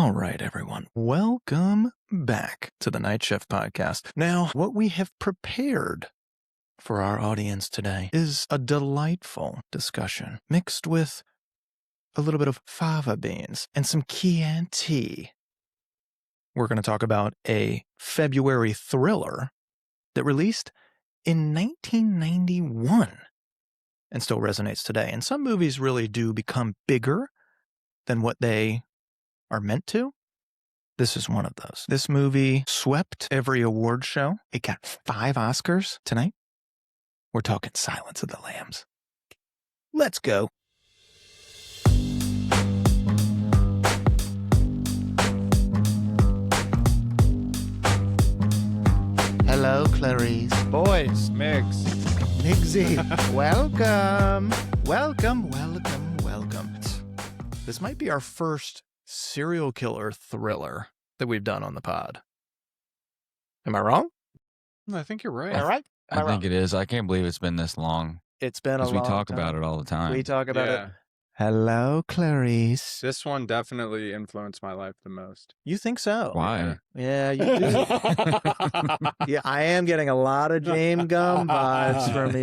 All right, everyone. Welcome back to the Nightshift podcast. Now, what we have prepared for our audience today is a delightful discussion mixed with a little bit of fava beans and some Chianti. We're going to talk about a February thriller that released in 1991 and still resonates today. And some movies really do become bigger than what they are meant to. This is one of those. This movie swept every award show. It got 5 Oscars tonight. We're talking Silence of the Lambs. Let's go. Hello, Clarice. Boys, Migs. Migsy. Welcome. Welcome. This might be our first serial killer thriller that we've done on the pod. Am I wrong? I think you're right. All right. I think it is. I can't believe it's been this long. It's been a long time. Because we talk about it all the time. We talk about it. Hello, Clarice. This one definitely influenced my life the most. You think so? Why? Yeah, you do. Yeah, I am getting a lot of James Gum vibes from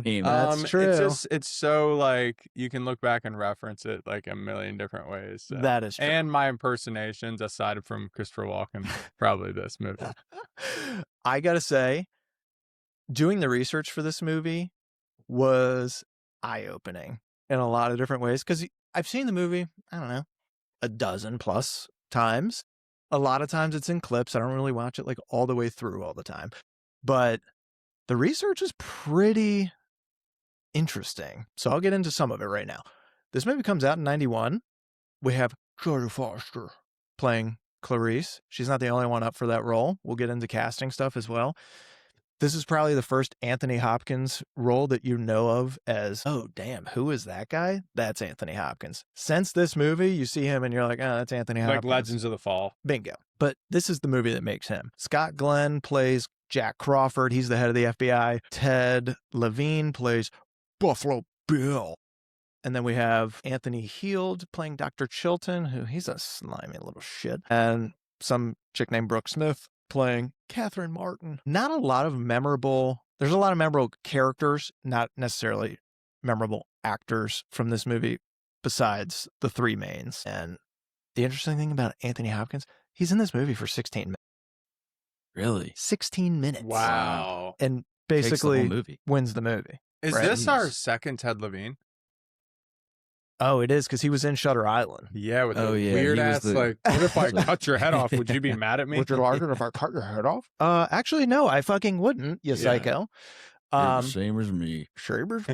you. That's true. It's so like you can look back and reference it like a million different ways. So. That is true. And my impersonations, aside from Christopher Walken, probably this movie. I gotta say, doing the research for this movie was eye-opening in a lot of different ways, because I've seen the movie, I don't know, a dozen plus times. A lot of times it's in clips. I don't really watch it like all the way through all the time. But the research is pretty interesting. So I'll get into some of it right now. This movie comes out in 91. We have Jodie Foster playing Clarice. She's not the only one up for that role. We'll get into casting stuff as well. This is probably the first Anthony Hopkins role that you know of as, oh, damn, who is that guy? That's Anthony Hopkins. Since this movie, you see him and you're like, oh, that's Anthony Hopkins. Like Legends of the Fall. Bingo. But this is the movie that makes him. Scott Glenn plays Jack Crawford. He's the head of the FBI. Ted Levine plays Buffalo Bill. And then we have Anthony Heald playing Dr. Chilton, who he's a slimy little shit. And some chick named Brooke Smith playing Catherine Martin. There's a lot of memorable characters, not necessarily memorable actors from this movie besides the 3 mains. And the interesting thing about Anthony Hopkins, he's in this movie for 16 minutes. Really? 16 minutes. Wow. And basically movie. wins the movie. Is right? this our second Ted Levine? Oh, it is, because he was in Shutter Island. Yeah, with the yeah, weird ass, the- like, what if I cut your head off? Would you be mad at me? Would you like it if I cut your head off? Actually, no, I fucking wouldn't, you psycho. You're the same as me. Same as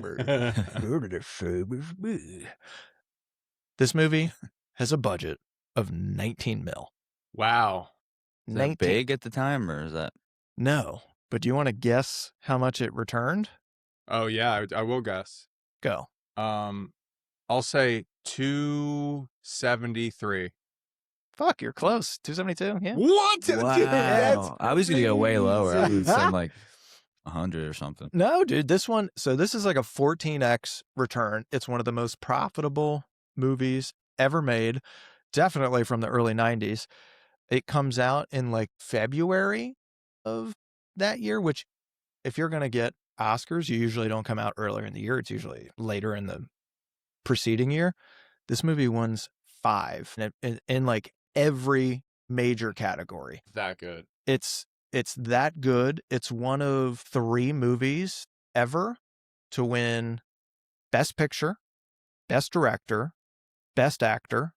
me. This movie has a budget of 19 mil. Wow. Is that big at the time, or is that? No, but do you want to guess how much it returned? Oh, yeah, I will guess. Go. I'll say 273. Fuck, you're close. 272, yeah. What? Wow. I was going to go way lower. I would crazy. say like 100 or something. No, dude, this is like a 14x return. It's one of the most profitable movies ever made, definitely from the early 90s. It comes out in like February of that year, which if you're going to get Oscars, you usually don't come out earlier in the year. It's usually later in the preceding year. This movie wins 5 in like every major category. That good. It's that good. It's one of 3 movies ever to win Best Picture, Best Director, Best Actor,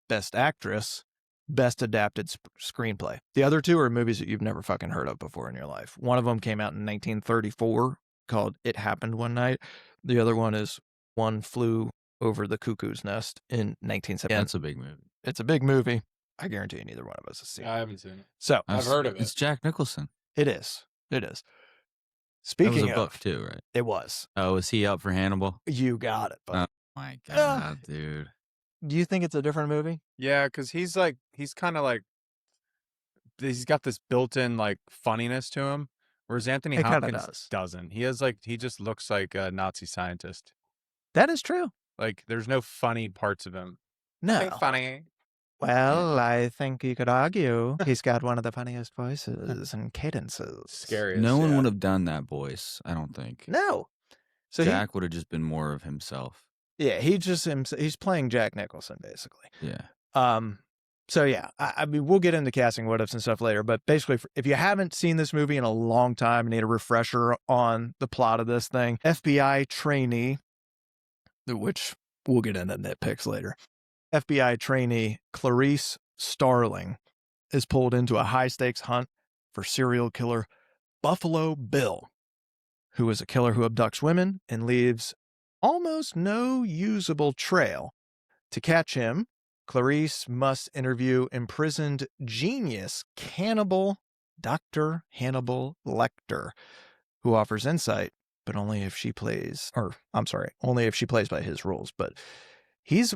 Best Actress, Best Adapted Screenplay. The other 2 are movies that you've never fucking heard of before in your life. One of them came out in 1934 called It Happened One Night. The other one is One Flew Over the Cuckoo's Nest in 1970. Yeah, it's a big movie. It's a big movie. I guarantee you neither one of us has seen it. I haven't seen it. So I've heard of it. It's Jack Nicholson. it is. That Speaking was a of, book too, right? it was. Oh, was he up for Hannibal? You got it. But Oh my God, dude. do you think it's a different movie? Yeah, because he's kind of like, he's got this built-in like funniness to him, whereas Anthony He kinda Hopkins doesn't. He just looks like a Nazi scientist. That is true. Like, there's no funny parts of him. No. Ain't funny. Well, I think you could argue he's got one of the funniest voices and cadences. Scary. No one would have done that voice, I don't think. No. So Jack would have just been more of himself. he's playing Jack Nicholson, basically. Yeah. So yeah, I mean, we'll get into casting what-ifs and stuff later, but basically, if you haven't seen this movie in a long time and need a refresher on the plot of this thing, FBI trainee, which we'll get into nitpicks later, FBI trainee Clarice Starling is pulled into a high-stakes hunt for serial killer Buffalo Bill, who is a killer who abducts women and leaves almost no usable trail. To catch him, Clarice must interview imprisoned genius cannibal Dr. Hannibal Lecter, who offers insight, but only if she plays by his rules. But he's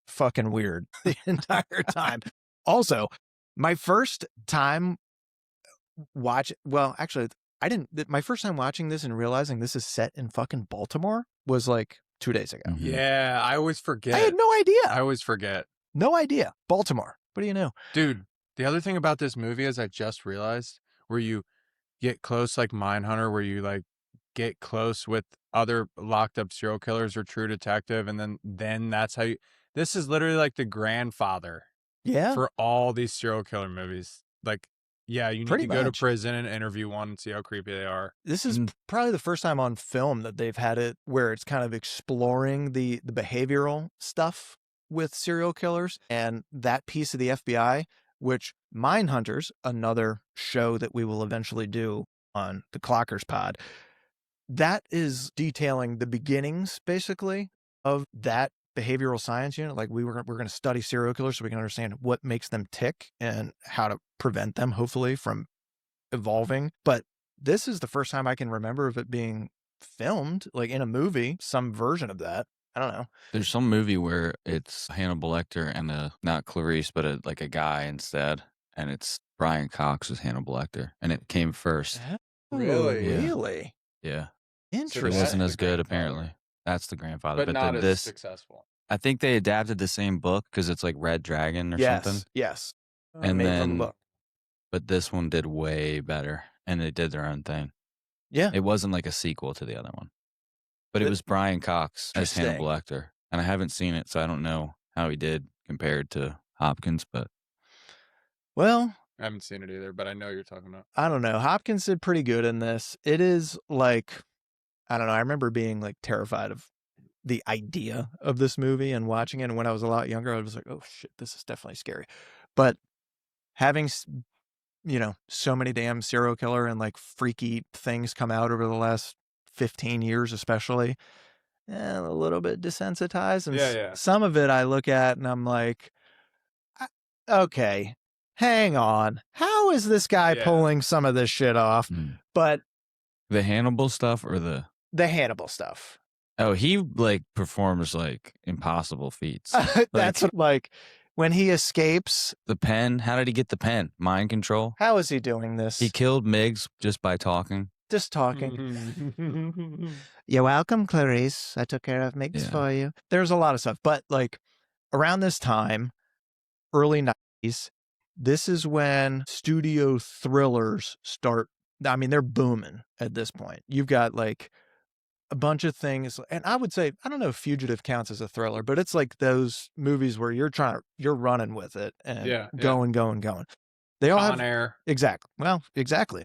fucking weird the entire time. Also, my first time my first time watching this and realizing this is set in fucking Baltimore was like 2 days ago. Mhm. Yeah, I always forget. I had no idea. I always forget. No idea. Baltimore. What do you know? Dude, the other thing about this movie is I just realized where you get close like Mindhunter, where you like get close with other locked up serial killers or True Detective, and then that's how you. This is literally like the grandfather Yeah. for all these serial killer movies. Like, yeah, you need Pretty to go to much. prison and interview one and see how creepy they are. This is probably the first time on film that they've had it where it's kind of exploring the behavioral stuff with serial killers and that piece of the FBI, which Mindhunters, another show that we will eventually do on the Clockers pod, that is detailing the beginnings, basically, of that behavioral science unit. Like we're going to study serial killers so we can understand what makes them tick and how to prevent them, hopefully, from evolving. But this is the first time I can remember of it being filmed, like in a movie, some version of that. I don't know. There's some movie where it's Hannibal Lecter and not Clarice, but like a guy instead, and it's Brian Cox as Hannibal Lecter, and it came first. Really? Yeah. Really? Yeah. It Interesting. wasn't as the good, grandfather. apparently. That's the grandfather, But not then as this. successful. I think they adapted the same book because it's like Red Dragon or something. Yes. And Made from a then, book. but this one did way better, and they did their own thing. Yeah. It wasn't like a sequel to the other one, but it But- was Brian Cox as Hannibal Interesting. Lecter, and I haven't seen it, so I don't know how he did compared to Hopkins. But Well, I haven't seen it either, but I know what you're talking about. I don't know. Hopkins did pretty good in this. It is like, I don't know. I remember being like terrified of the idea of this movie and watching it. And when I was a lot younger, I was like, oh shit, this is definitely scary. But having, so many damn serial killer and like freaky things come out over the last 15 years, especially, a little bit desensitized. And Yeah. some of it I look at and I'm like, okay, hang on. How is this guy Yeah. pulling some of this shit off? But the Hannibal stuff or the Hannibal stuff. Oh, he like performs like impossible feats. That's like when he escapes. The pen. How did he get the pen? Mind control. How is he doing this? He killed Miggs just by talking. Just talking. You're welcome, Clarice. I took care of Miggs for you. There's a lot of stuff. But like around this time, early 90s, this is when studio thrillers start. I mean, they're booming at this point. You've got like a bunch of things. And I would say, I don't know if Fugitive counts as a thriller, but it's like those movies where you're running with it and going. They all have Air. Exactly. Well, exactly.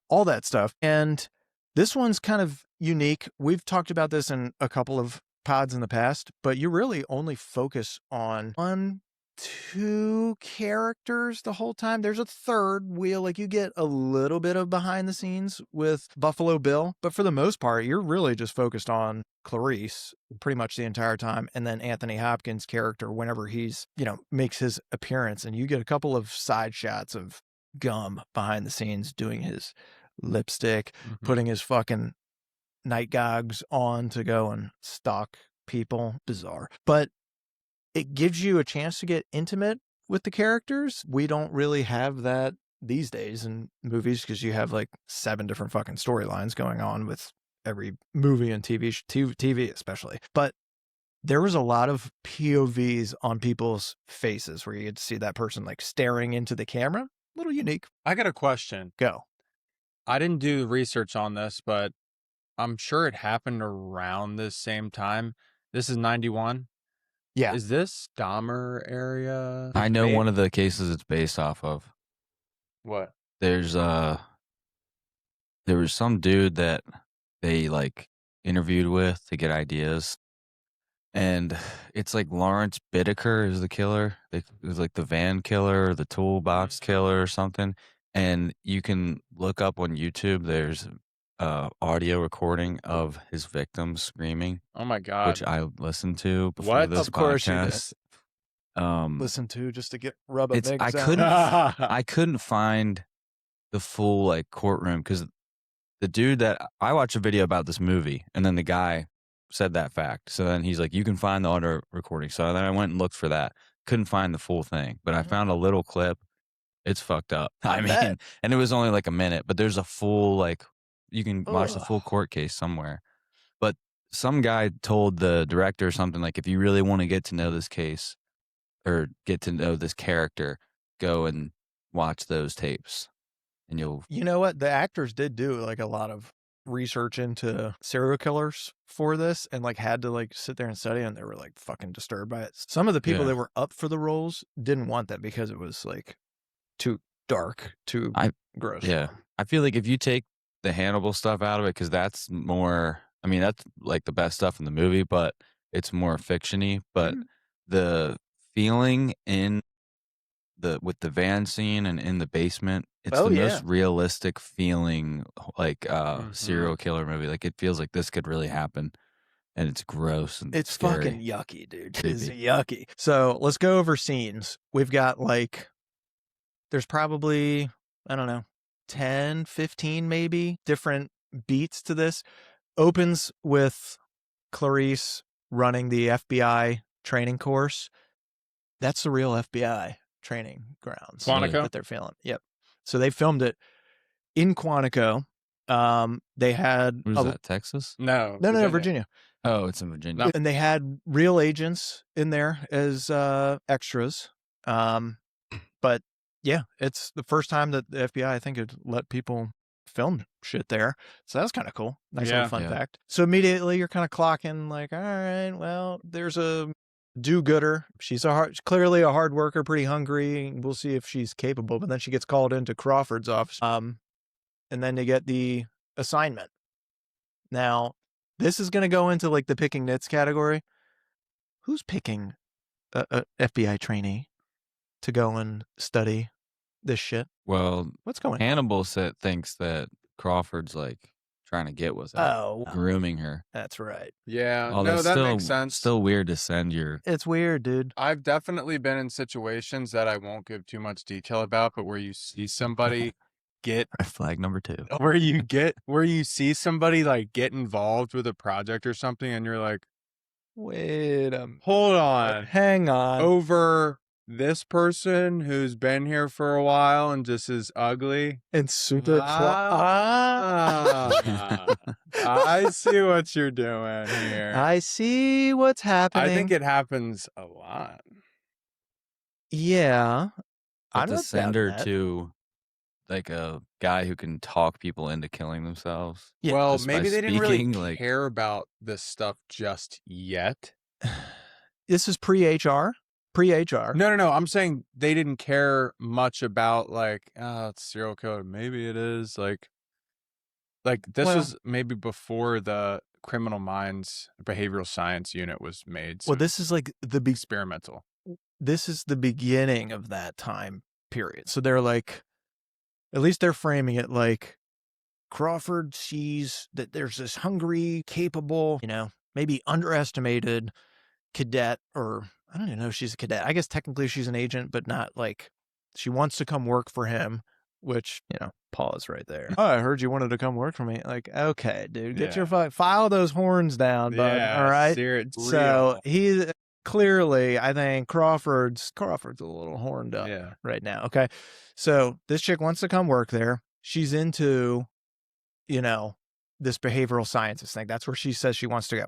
All that stuff. And this one's kind of unique. We've talked about this in a couple of pods in the past, but you really only focus on 1-2 characters the whole time. There's a third wheel. Like you get a little bit of behind the scenes with Buffalo Bill, but for the most part, you're really just focused on Clarice pretty much the entire time. And then Anthony Hopkins' character, whenever he's, makes his appearance, and you get a couple of side shots of Gum behind the scenes doing his lipstick, putting his fucking night gogs on to go and stalk people. Bizarre. But it gives you a chance to get intimate with the characters. We don't really have that these days in movies because you have like 7 different fucking storylines going on with every movie and TV especially. But there was a lot of POVs on people's faces where you get to see that person like staring into the camera. A little unique. I got a question. Go. I didn't do research on this, but I'm sure it happened around the same time. This is 91. Yeah. Is this Dahmer area? I know one of the cases it's based off of. What? There was some dude that they like interviewed with to get ideas. And it's like Lawrence Bittaker is the killer. It was like the van killer or the toolbox killer or something. And you can look up on YouTube. There's audio recording of his victims screaming, Oh my God. which I listened to before What? this Of course you did. podcast. Listen to just to get rub a It's big I sound. couldn't I couldn't find the full like courtroom because the dude that I watched a video about this movie and then the guy said that fact. So then he's like, you can find the audio recording. So then I went and looked for that. Couldn't find the full thing, but I found a little clip. It's fucked up. I mean, bet. and it was only like a minute, but there's a full like you can watch the full Ugh. court case somewhere. But some guy told the director or something like, if you really want to get to know this case or get to know this character, go and watch those tapes. And you'll You know what? The actors did do like a lot of research into serial killers for this and like had to like sit there and study, and they were like fucking disturbed by it. Some of the people Yeah. that were up for the roles didn't want that because it was like too dark, too gross. Yeah. I feel like if you take the Hannibal stuff out of it, because that's more, I mean, that's like the best stuff in the movie, but it's more fiction-y. But the feeling in with the van scene and in the basement, it's the most realistic feeling like serial killer movie. Like it feels like this could really happen. And it's gross and It's scary. fucking yucky, dude. It's Creepy. yucky. So let's go over scenes. We've got like, there's probably, I don't know, 10, 15 maybe different beats to this. Opens with Clarice running the FBI training course. That's the real FBI training grounds Quantico? that they're filming. Yep. So they filmed it in Quantico. They had What is that, Texas? No, Virginia. Oh, it's in Virginia. And they had real agents in there as extras. But yeah, it's the first time that the FBI, I think, had let people film shit there. So that's kind of cool. Nice little fun fact. So immediately you're kind of clocking like, all right, well, there's a do-gooder. She's clearly a hard worker, pretty hungry. We'll see if she's capable. But then she gets called into Crawford's office. And then you get the assignment. Now, this is going to go into like the picking nits category. Who's picking a FBI trainee to go and study this shit? Well, What's going on? Hannibal thinks that Crawford's like trying to get with her, grooming her. That's right. Yeah, Although no, that makes sense. Still weird to send your. It's weird, dude. I've definitely been in situations that I won't give too much detail about, but where you see somebody get Red flag number 2. where you see somebody like get involved with a project or something, and you're like, Wait a minute. hold on, Hang on. over this person who's been here for a while and just is ugly. And super. I see what you're doing here. I see what's happening. I think it happens a lot. Yeah. But I'm to not send doubting her that. to like a guy who can talk people into killing themselves. Yeah, well, just by maybe they didn't really speaking, like- care about this stuff just yet. This is pre-HR. Pre-HR. No. I'm saying they didn't care much about like, it's serial killer. Maybe it is like this was maybe before the Criminal Minds Behavioral Science Unit was made. So Well, this is like the experimental. This is the beginning of that time period. So they're like, at least they're framing it like Crawford sees that there's this hungry, capable, maybe underestimated cadet, or I don't even know if she's a cadet. I guess technically she's an agent, but not like she wants to come work for him, which, pause right there. Oh, I heard you wanted to come work for me. Like, okay, dude, get your file those horns down, bud. Yeah, all right. So he clearly, I think Crawford's a little horned up right now. Okay. So this chick wants to come work there. She's into, this behavioral sciences thing. That's where she says she wants to go.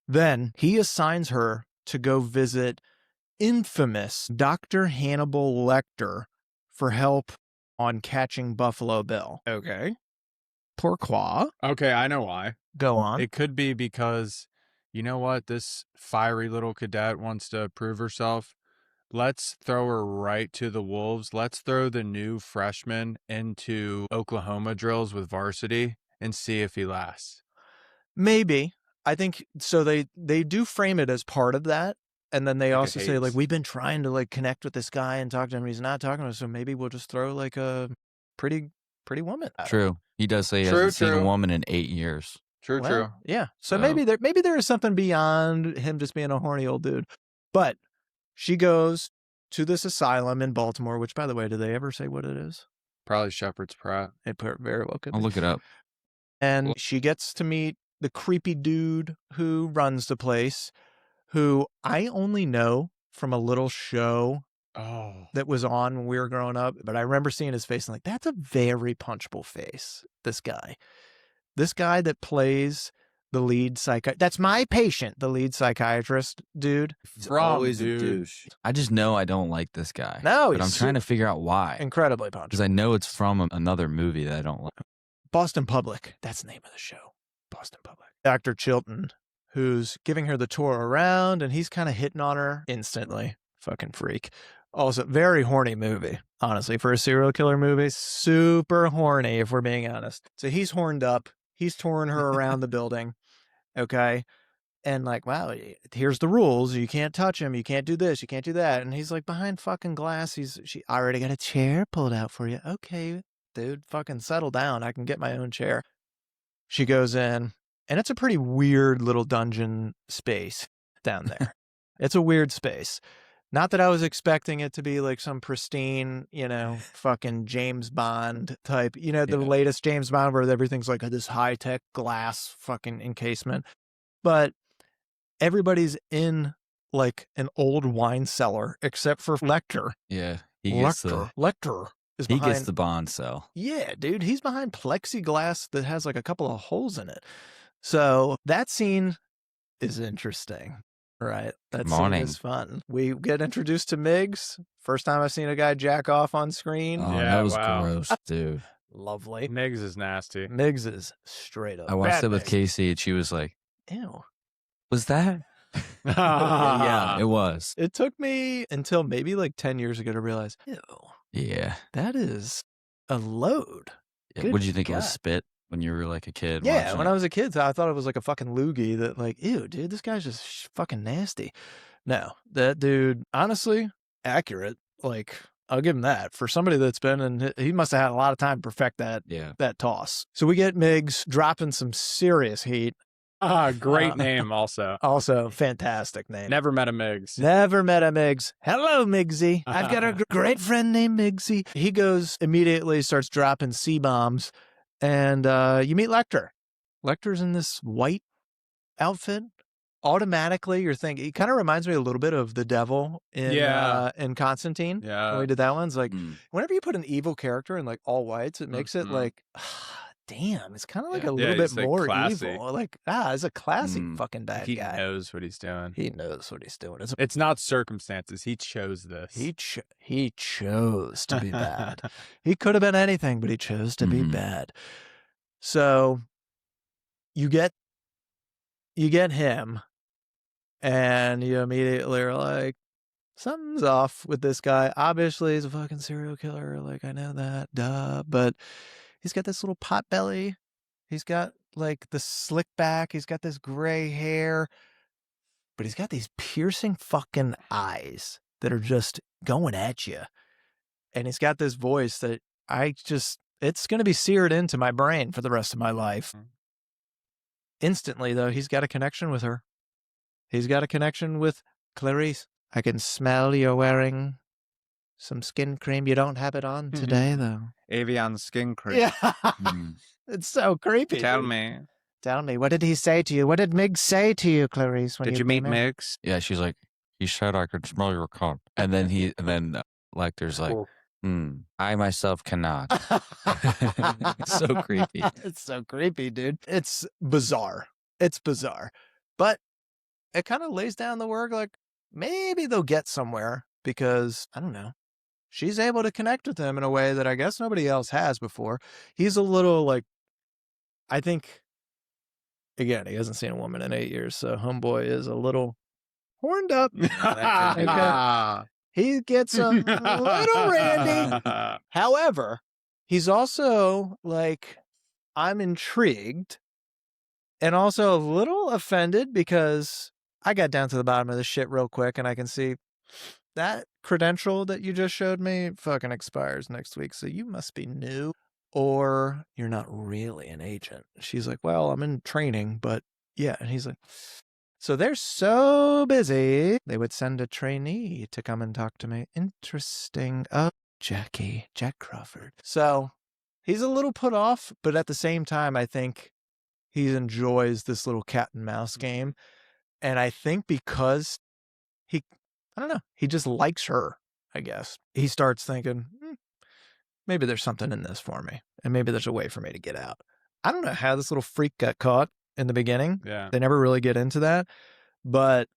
Then he assigns her to go visit infamous Dr. Hannibal Lecter for help on catching Buffalo Bill. Okay. Pourquoi? Okay, I know why. Go on. It could be because, you know what? This fiery little cadet wants to prove herself. Let's throw her right to the wolves. Let's throw the new freshman into Oklahoma drills with varsity and see if he lasts. Maybe. I think so. They do frame it as part of that. And then they Like a also say, like, haze. we've been trying to like connect with this guy and talk to him. He's not talking to us. So maybe we'll just throw like a pretty woman at him. True. He does say he True, hasn't seen a true. woman in 8 years. True, Well, true. Yeah. So So- maybe there is something beyond him just being a horny old dude. But she goes to this asylum in Baltimore, which, by the way, do they ever say what it is? Probably Shepherd's Pratt. It very well could I'll be. look it up. And she gets to meet the creepy dude who runs the place, who I only know from a little show Oh. that was on when we were growing up. But I remember seeing his face and like, that's a very punchable face, this guy. This guy that plays the lead that's my patient, the lead psychiatrist dude. He's From, always dude. a douche. I just know I don't like this guy. No, but I'm trying to figure out why. incredibly Because punchable. I know it's from another movie that I don't like. Boston Public. That's the name of the show. Boston Public. Dr. Chilton, who's giving her the tour around, and he's kind of hitting on her instantly. Fucking freak. Also, very horny movie, honestly, for a serial killer movie. Super horny, if we're being honest. So he's horned up. He's touring her around the building. Okay. And like, wow, here's the rules. You can't touch him. You can't do this. You can't do that. And he's like behind fucking glass. She already got a chair pulled out for you. Okay, dude, fucking settle down. I can get my own chair. She goes in, and it's a pretty weird little dungeon space down there. It's a weird space. Not that I was expecting it to be like some pristine, fucking James Bond type, the Yeah. latest James Bond where everything's like this high-tech glass fucking encasement. But everybody's in like an old wine cellar except for Lecter. Yeah. He gets Lecter is behind. the Bond cell. Yeah, dude, he's behind plexiglass that has like a couple of holes in it. So that scene is interesting, right? That scene Morning. is fun. We get introduced to Miggs. First time I've seen a guy jack off on screen. Oh, Yeah, that was wow. gross, dude. Lovely. Miggs is nasty. Miggs is straight up. I watched bad it with Miggs. Casey, and she was like, Ew. was that? Yeah, it was. It took me until maybe like 10 years ago to realize, ew, Yeah. that is a load. Good What did you think it was God. spit when you were like a kid? Yeah, watching when it? I was a kid, I thought it was like a fucking loogie that like, ew, dude, this guy's just fucking nasty. No, that dude, honestly, accurate. Like, I'll give him that. For somebody that's been in, he must have had a lot of time to perfect that Yeah. toss. So we get Miggs dropping some serious heat. Great name also. Also, fantastic name. Never met a Miggs. Never met a Miggs. Hello, Miggsy. I've got a great friend named Miggsy. He goes immediately, starts dropping C-bombs, and you meet Lecter. Lecter's in this white outfit. Automatically, you're thinking, he kind of reminds me a little bit of the devil in Constantine. When Yeah. we did that one. It's like, Mm. whenever you put an evil character in like all whites, it makes it Mhm. like, damn, it's kind of like Yeah. a little Yeah, bit it's, like, more classy. evil. Like, it's a classy Mm. fucking bad He guy. knows what he's doing. He knows what he's doing. It's not circumstances. He chose this. He chose to be bad. He could have been anything, but he chose to be Mhm. bad. So you get him, and you immediately are like, something's off with this guy. Obviously, he's a fucking serial killer. Like, I know that, duh. But he's got this little pot belly. He's got like the slick back. He's got this gray hair. But he's got these piercing fucking eyes that are just going at you. And he's got this voice that it's going to be seared into my brain for the rest of my life. Mhm. Instantly, though, he's got a connection with her. He's got a connection with Clarice. I can smell you're wearing some skin cream. You don't have it on today, though. Avion skin cream. Yeah. Mm. It's so creepy. Tell dude. me. Tell me, what did he say to you? What did Miggs say to you, Clarice? When Did you meet came in? Miggs? Yeah, she's like, he said I could smell your cunt. And then Lecter's like, I myself cannot. It's so creepy. It's so creepy, dude. It's bizarre. But it kind of lays down the work like maybe they'll get somewhere because, I don't know, she's able to connect with him in a way that I guess nobody else has before. He's a little like, I think, again, he hasn't seen a woman in 8 years, so homeboy is a little horned up. Okay. He gets a little randy. However, he's also like, I'm intrigued and also a little offended because I got down to the bottom of this shit real quick and I can see that credential that you just showed me fucking expires next week. So you must be new or you're not really an agent. She's like, well, I'm in training, but yeah. And he's like, so they're so busy, they would send a trainee to come and talk to me. Interesting. Oh, Jack Crawford. So he's a little put off, but at the same time, I think he enjoys this little cat and mouse game. And I think because I don't know, he just likes her, I guess. He starts thinking, maybe there's something in this for me. And maybe there's a way for me to get out. I don't know how this little freak got caught in the beginning. Yeah. They never really get into that. But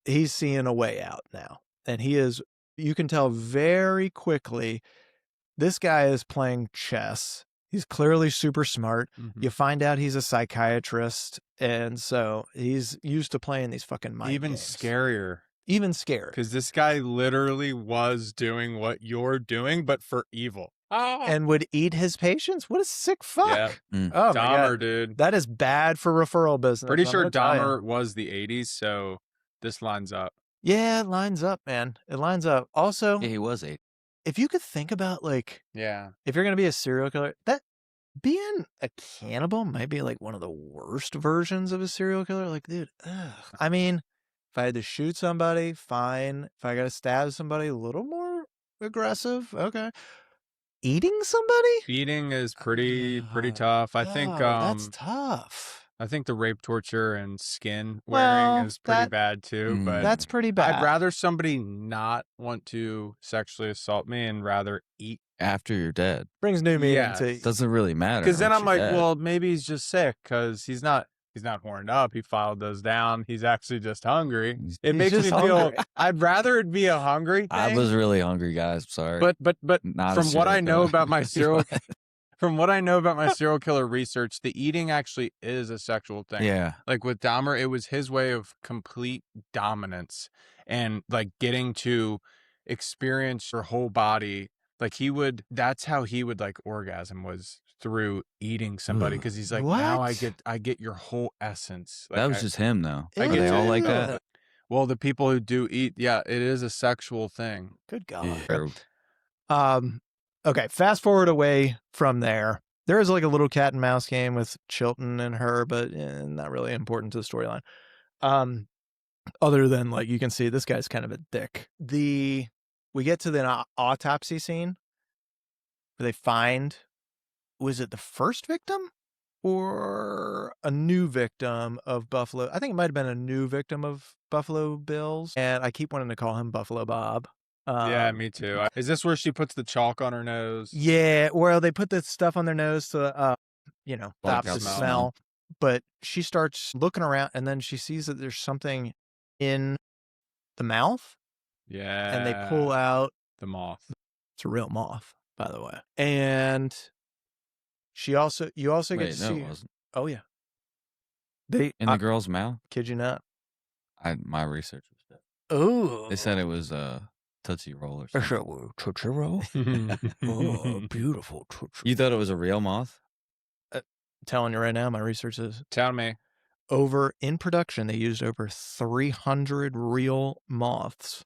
he's seeing a way out now. And you can tell very quickly, this guy is playing chess. He's clearly super smart. Mm-hmm. You find out he's a psychiatrist. And so he's used to playing these fucking mind Even games. scarier. Even scared. Because this guy literally was doing what you're doing, but for evil. And would eat his patients? What a sick fuck. Yeah. Oh, my Dahmer, God. dude. That is bad for referral business. Pretty I'm sure gonna tell you. Dahmer was the 80s, so this lines up. Yeah, it lines up, man. It lines up. Also, Yeah, he was 8. if you could think about, like, Yeah. if you're going to be a serial killer, that being a cannibal might be like one of the worst versions of a serial killer. Like, dude, ugh. I mean, if I had to shoot somebody, fine. If I got to stab somebody, a little more aggressive. Okay. Eating somebody? Eating is pretty tough. I think that's tough. I think the rape, torture, and skin wearing is pretty bad too. But that's pretty bad. I'd rather somebody not want to sexually assault me and rather eat After you're dead. Brings new meaning to Doesn't really matter. because then once I'm you're like, dead. well, maybe he's just sick because he's not horned up. He filed those down. He's actually just hungry. It makes me just feel. hungry. I'd rather it be a hungry thing. I was really hungry, guys. Sorry. But Not a from what I serial know killer. about my serial from what I know about my serial killer research, the eating actually is a sexual thing. Yeah. Like with Dahmer, it was his way of complete dominance and like getting to experience your whole body. Like that's how he would like orgasm, was through eating somebody, because he's like, now I get your whole essence. Like, that was just him, though. I Are get they all to- like that? Well, the people who do eat, yeah, it is a sexual thing. Good God. Yeah. Okay, fast forward away from there. There is like a little cat and mouse game with Chilton and her, but not really important to the storyline. Other than like you can see this guy's kind of a dick. We get to the autopsy scene where they find, was it the first victim or a new victim of Buffalo? I think it might have been a new victim of Buffalo Bill's, and I keep wanting to call him Buffalo Bob. Yeah, me too. Is this where she puts the chalk on her nose? Yeah, well, they put the stuff on their nose to, stop Block the out the smell. smell. But she starts looking around, and then she sees that there's something in the mouth, Yeah. and they pull out. the moth. It's a real moth, by the way. And you also get Wait, to no, see. it wasn't. Oh yeah, they In the girl's mouth? kid you not. My research was different. Oh, They said it was Tootsie Roll or something. Tootsie Roll. Oh, beautiful Tootsie. You thought it was a real moth? Telling you right now, my research is Tell me. in production. They used over 300 real moths,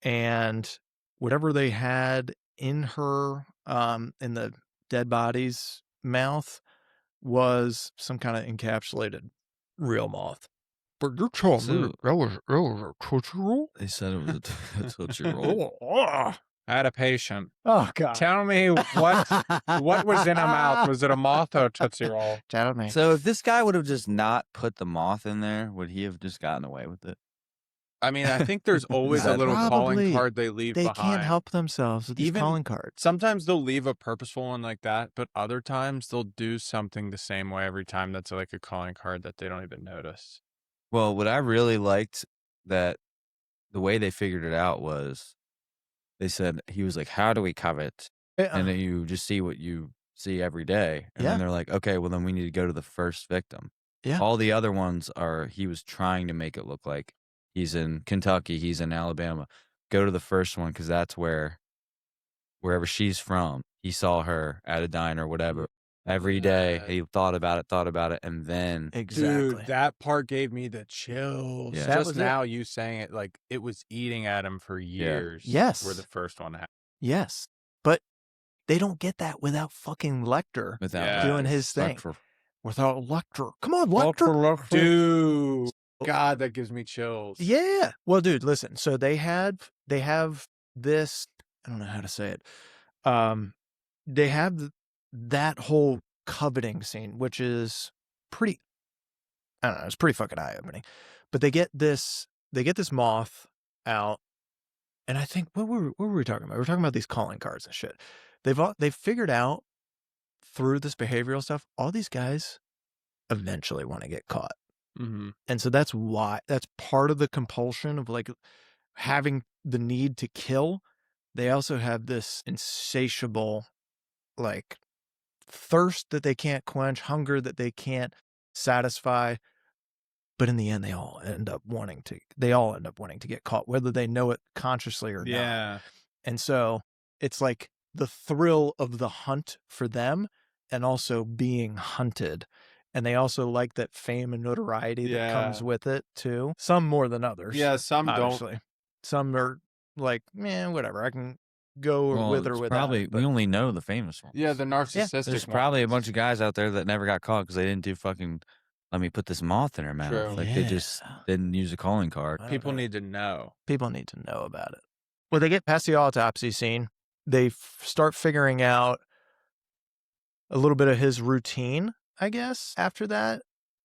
and whatever they had in her, in the dead body's mouth, was some kind of encapsulated real moth. But you're telling me that was a Tootsie Roll? They said it was a Tootsie Roll. Oh, I had a patient. God. Tell me what was in her mouth. Was it a moth or a Tootsie Roll? Tell me. So if this guy would have just not put the moth in there, would he have just gotten away with it? I mean, I think there's always a little Probably. calling card they leave They behind. can't help themselves with these Even- calling cards. Sometimes they'll leave a purposeful one like that, but other times they'll do something the same way every time that's like a calling card that they don't even notice. Well, what I really liked that the way they figured it out was they said, he was like, how do we covet? And then you just see what you see every day. And then they're like, okay, well, then we need to go to the first victim. Yeah. All the other ones are, he was trying to make it look like he's in Kentucky, he's in Alabama. Go to the first one because that's wherever she's from. He saw her at a diner, whatever. Every day he thought about it, and then Exactly. Dude, that part gave me the chills. Yeah. That Just was it. now, you saying it like it was eating at him for years. Yes. Where the first one happened. Yes. But they don't get that without fucking Lecter without doing his thing. Without Lecter. Come on, Lecter. Dude. God, that gives me chills. Yeah. Well, dude, listen. So they have this, I don't know how to say it. They have that whole coveting scene, which is pretty, I don't know, it's pretty fucking eye-opening. But they get this moth out, and I think, what were we talking about? We were talking about these calling cards and shit. They've figured out through this behavioral stuff, all these guys eventually want to get caught. Mm-hmm. And so that's part of the compulsion of like having the need to kill. They also have this insatiable like thirst that they can't quench, hunger that they can't satisfy. But in the end, they all end up wanting to get caught, whether they know it consciously or not. Yeah. And so it's like the thrill of the hunt for them and also being hunted. And they also like that fame and notoriety that comes with it too. Some more than others. Yeah, some obviously. don't. Some are like, man, whatever. I can go with or it's without. Probably we only know the famous ones. Yeah, the narcissistic There's ones. probably a bunch of guys out there that never got caught because they didn't do fucking. Let me put this moth in her mouth. True. Like they just didn't use a calling card. People need to know. People need to know about it. Well, they get past the autopsy scene. They start figuring out a little bit of his routine, I guess, after that.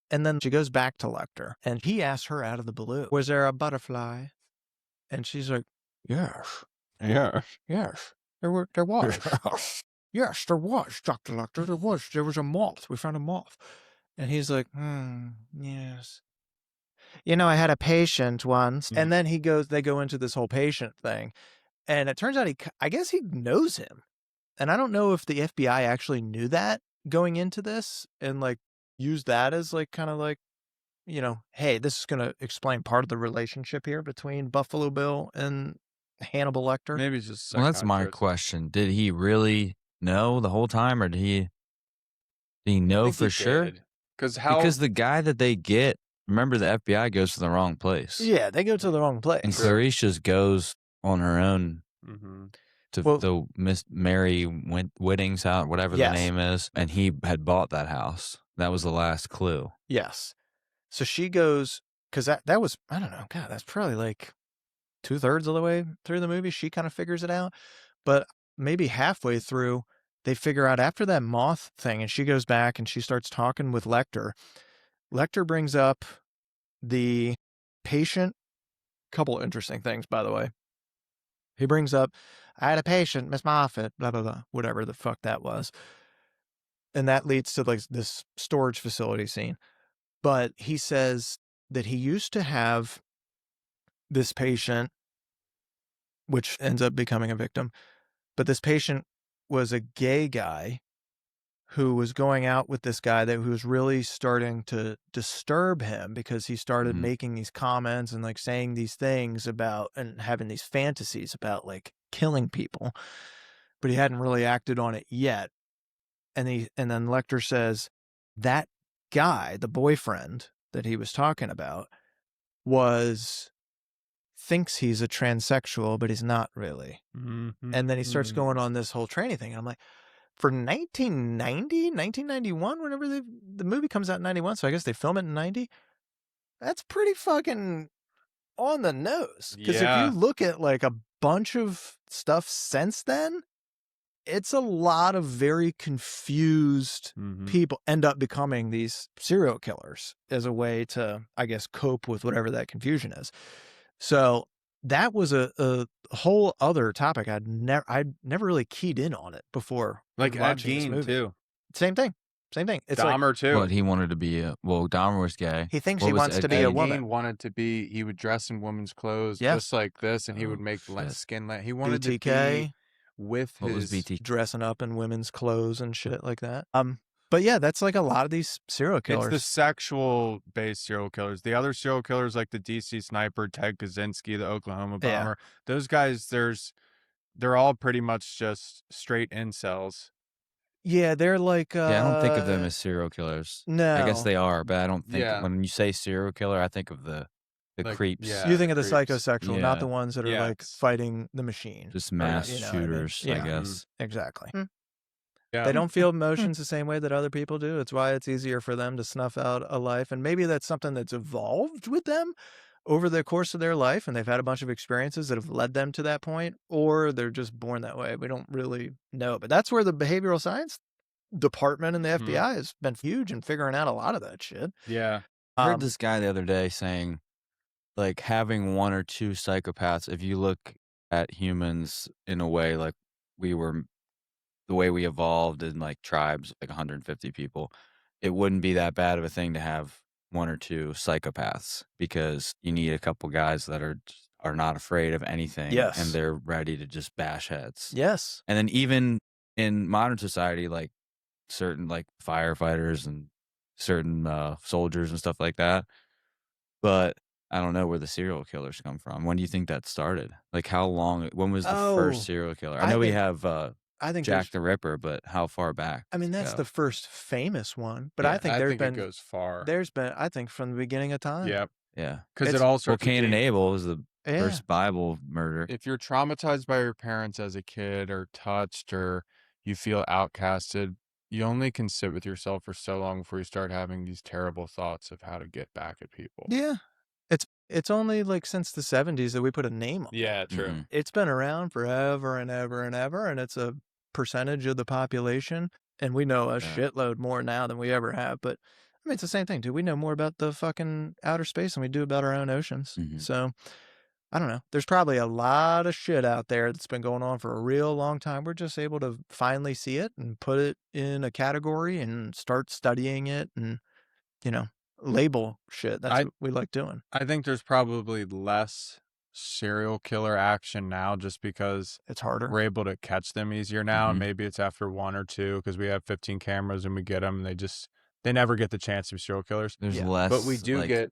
And then she goes back to Lecter, and he asks her out of the blue, was there a butterfly? And she's like, yes. Yeah. Yes. There was. Yes, there was, Dr. Lecter. There was a moth. We found a moth. And he's like, yes. You know, I had a patient once. And then they go into this whole patient thing. And it turns out I guess he knows him. And I don't know if the FBI actually knew that going into this and like used that as like kind of like, you know, hey, this is going to explain part of the relationship here between Buffalo Bill and Hannibal Lecter. Maybe it's just Well, that's my question. Did he really know the whole time, or did he know for sure? Because the guy that they get, remember, the FBI goes to the wrong place. Yeah, they go to the wrong place. And Clarice just goes on her own to the Miss Mary Whitting's house, whatever the name is, and he had bought that house. That was the last clue. Yes. So she goes, because that was, I don't know, God, that's probably like 2/3 of the way through the movie. She kind of figures it out. But maybe halfway through, they figure out after that moth thing, and she goes back and she starts talking with Lecter. Lecter brings up the patient. Couple of interesting things, by the way. He brings up, I had a patient, Miss Moffat, blah, blah, blah, whatever the fuck that was. And that leads to like this storage facility scene. But he says that he used to have this patient, which ends up becoming a victim. But this patient was a gay guy who was going out with this guy who was really starting to disturb him because he started making these comments and like saying these things about and having these fantasies about like killing people, but he hadn't really acted on it yet. And then Lecter says that guy, the boyfriend that he was talking about, thinks he's a transsexual, but he's not really. Mm-hmm. And then he starts going on this whole training thing. And I'm like, for 1991, whenever the movie comes out in 91, so I guess they film it in 90, that's pretty fucking on the nose. Because if you look at like a bunch of stuff since then, it's a lot of very confused people end up becoming these serial killers as a way to, I guess, cope with whatever that confusion is. So that was a whole other topic. I'd never really keyed in on it before. Like Ed Gein too. Same thing. Same thing. It's like Dahmer too. But he wanted to be Dahmer was gay. he thinks What he was wants Ed to be Gein? a Ed woman. Gein wanted to be. He would dress in women's clothes, Yeah. just like this, and he would Oh, make shit. skin. He wanted to be BTK, with What was his. BT? dressing up in women's clothes and shit like that. But yeah, that's like a lot of these serial killers. It's the sexual-based serial killers. The other serial killers, like the DC sniper, Ted Kaczynski, the Oklahoma Yeah. bomber, those guys, they're all pretty much just straight incels. Yeah, they're like. Yeah, I don't think of them as serial killers. No. I guess they are, but I don't think Yeah. when you say serial killer, I think of the Like, creeps. yeah. You think of the creeps. psychosexual, not the Yeah. ones that are like Yes. fighting the machine. Just Or, mass you know what I mean? shooters, Yeah. I guess. Exactly. Yeah. They don't feel emotions the same way that other people do. It's why it's easier for them to snuff out a life. And maybe that's something that's evolved with them over the course of their life. And they've had a bunch of experiences that have led them to that point, or they're just born that way. We don't really know. But that's where the behavioral science department and the FBI has been huge in figuring out a lot of that shit. Yeah. I heard this guy the other day saying, like, having one or two psychopaths, if you look at humans in a way like the way we evolved in like tribes, like 150 people, it wouldn't be that bad of a thing to have one or two psychopaths because you need a couple guys that are not afraid of anything. Yes. And they're ready to just bash heads. Yes. And then even in modern society, like certain like firefighters and certain soldiers and stuff like that. But I don't know where the serial killers come from. When do you think that started? Like when was the first serial killer? I know we have I think Jack the Ripper, but how far back? I mean, does it that's go? the first famous one, but Yeah, I think there's been it goes far. there's been I think from the beginning of time. Yep. Yeah. Because it It's- all Well, starts with Cain and being- Abel was the Yeah. first Bible murder. If you're traumatized by your parents as a kid or touched or you feel outcasted, you only can sit with yourself for so long before you start having these terrible thoughts of how to get back at people. Yeah. It's only like since the 70s that we put a name on it. Yeah, true. Mhm. It's been around forever and ever and ever, and it's a percentage of the population, and we know a shitload more now than we ever have. But I mean, it's the same thing, dude. We know more about the fucking outer space than we do about our own oceans. Mhm. So I don't know. There's probably a lot of shit out there that's been going on for a real long time. We're just able to finally see it and put it in a category and start studying it and, label shit. That's what we like doing. I think there's probably less serial killer action now just because It's harder. we're able to catch them easier now. And Mhm. maybe it's after one or two because we have 15 cameras and we get them and they never get the chance to be serial killers. There's Yeah. less. But we do like, get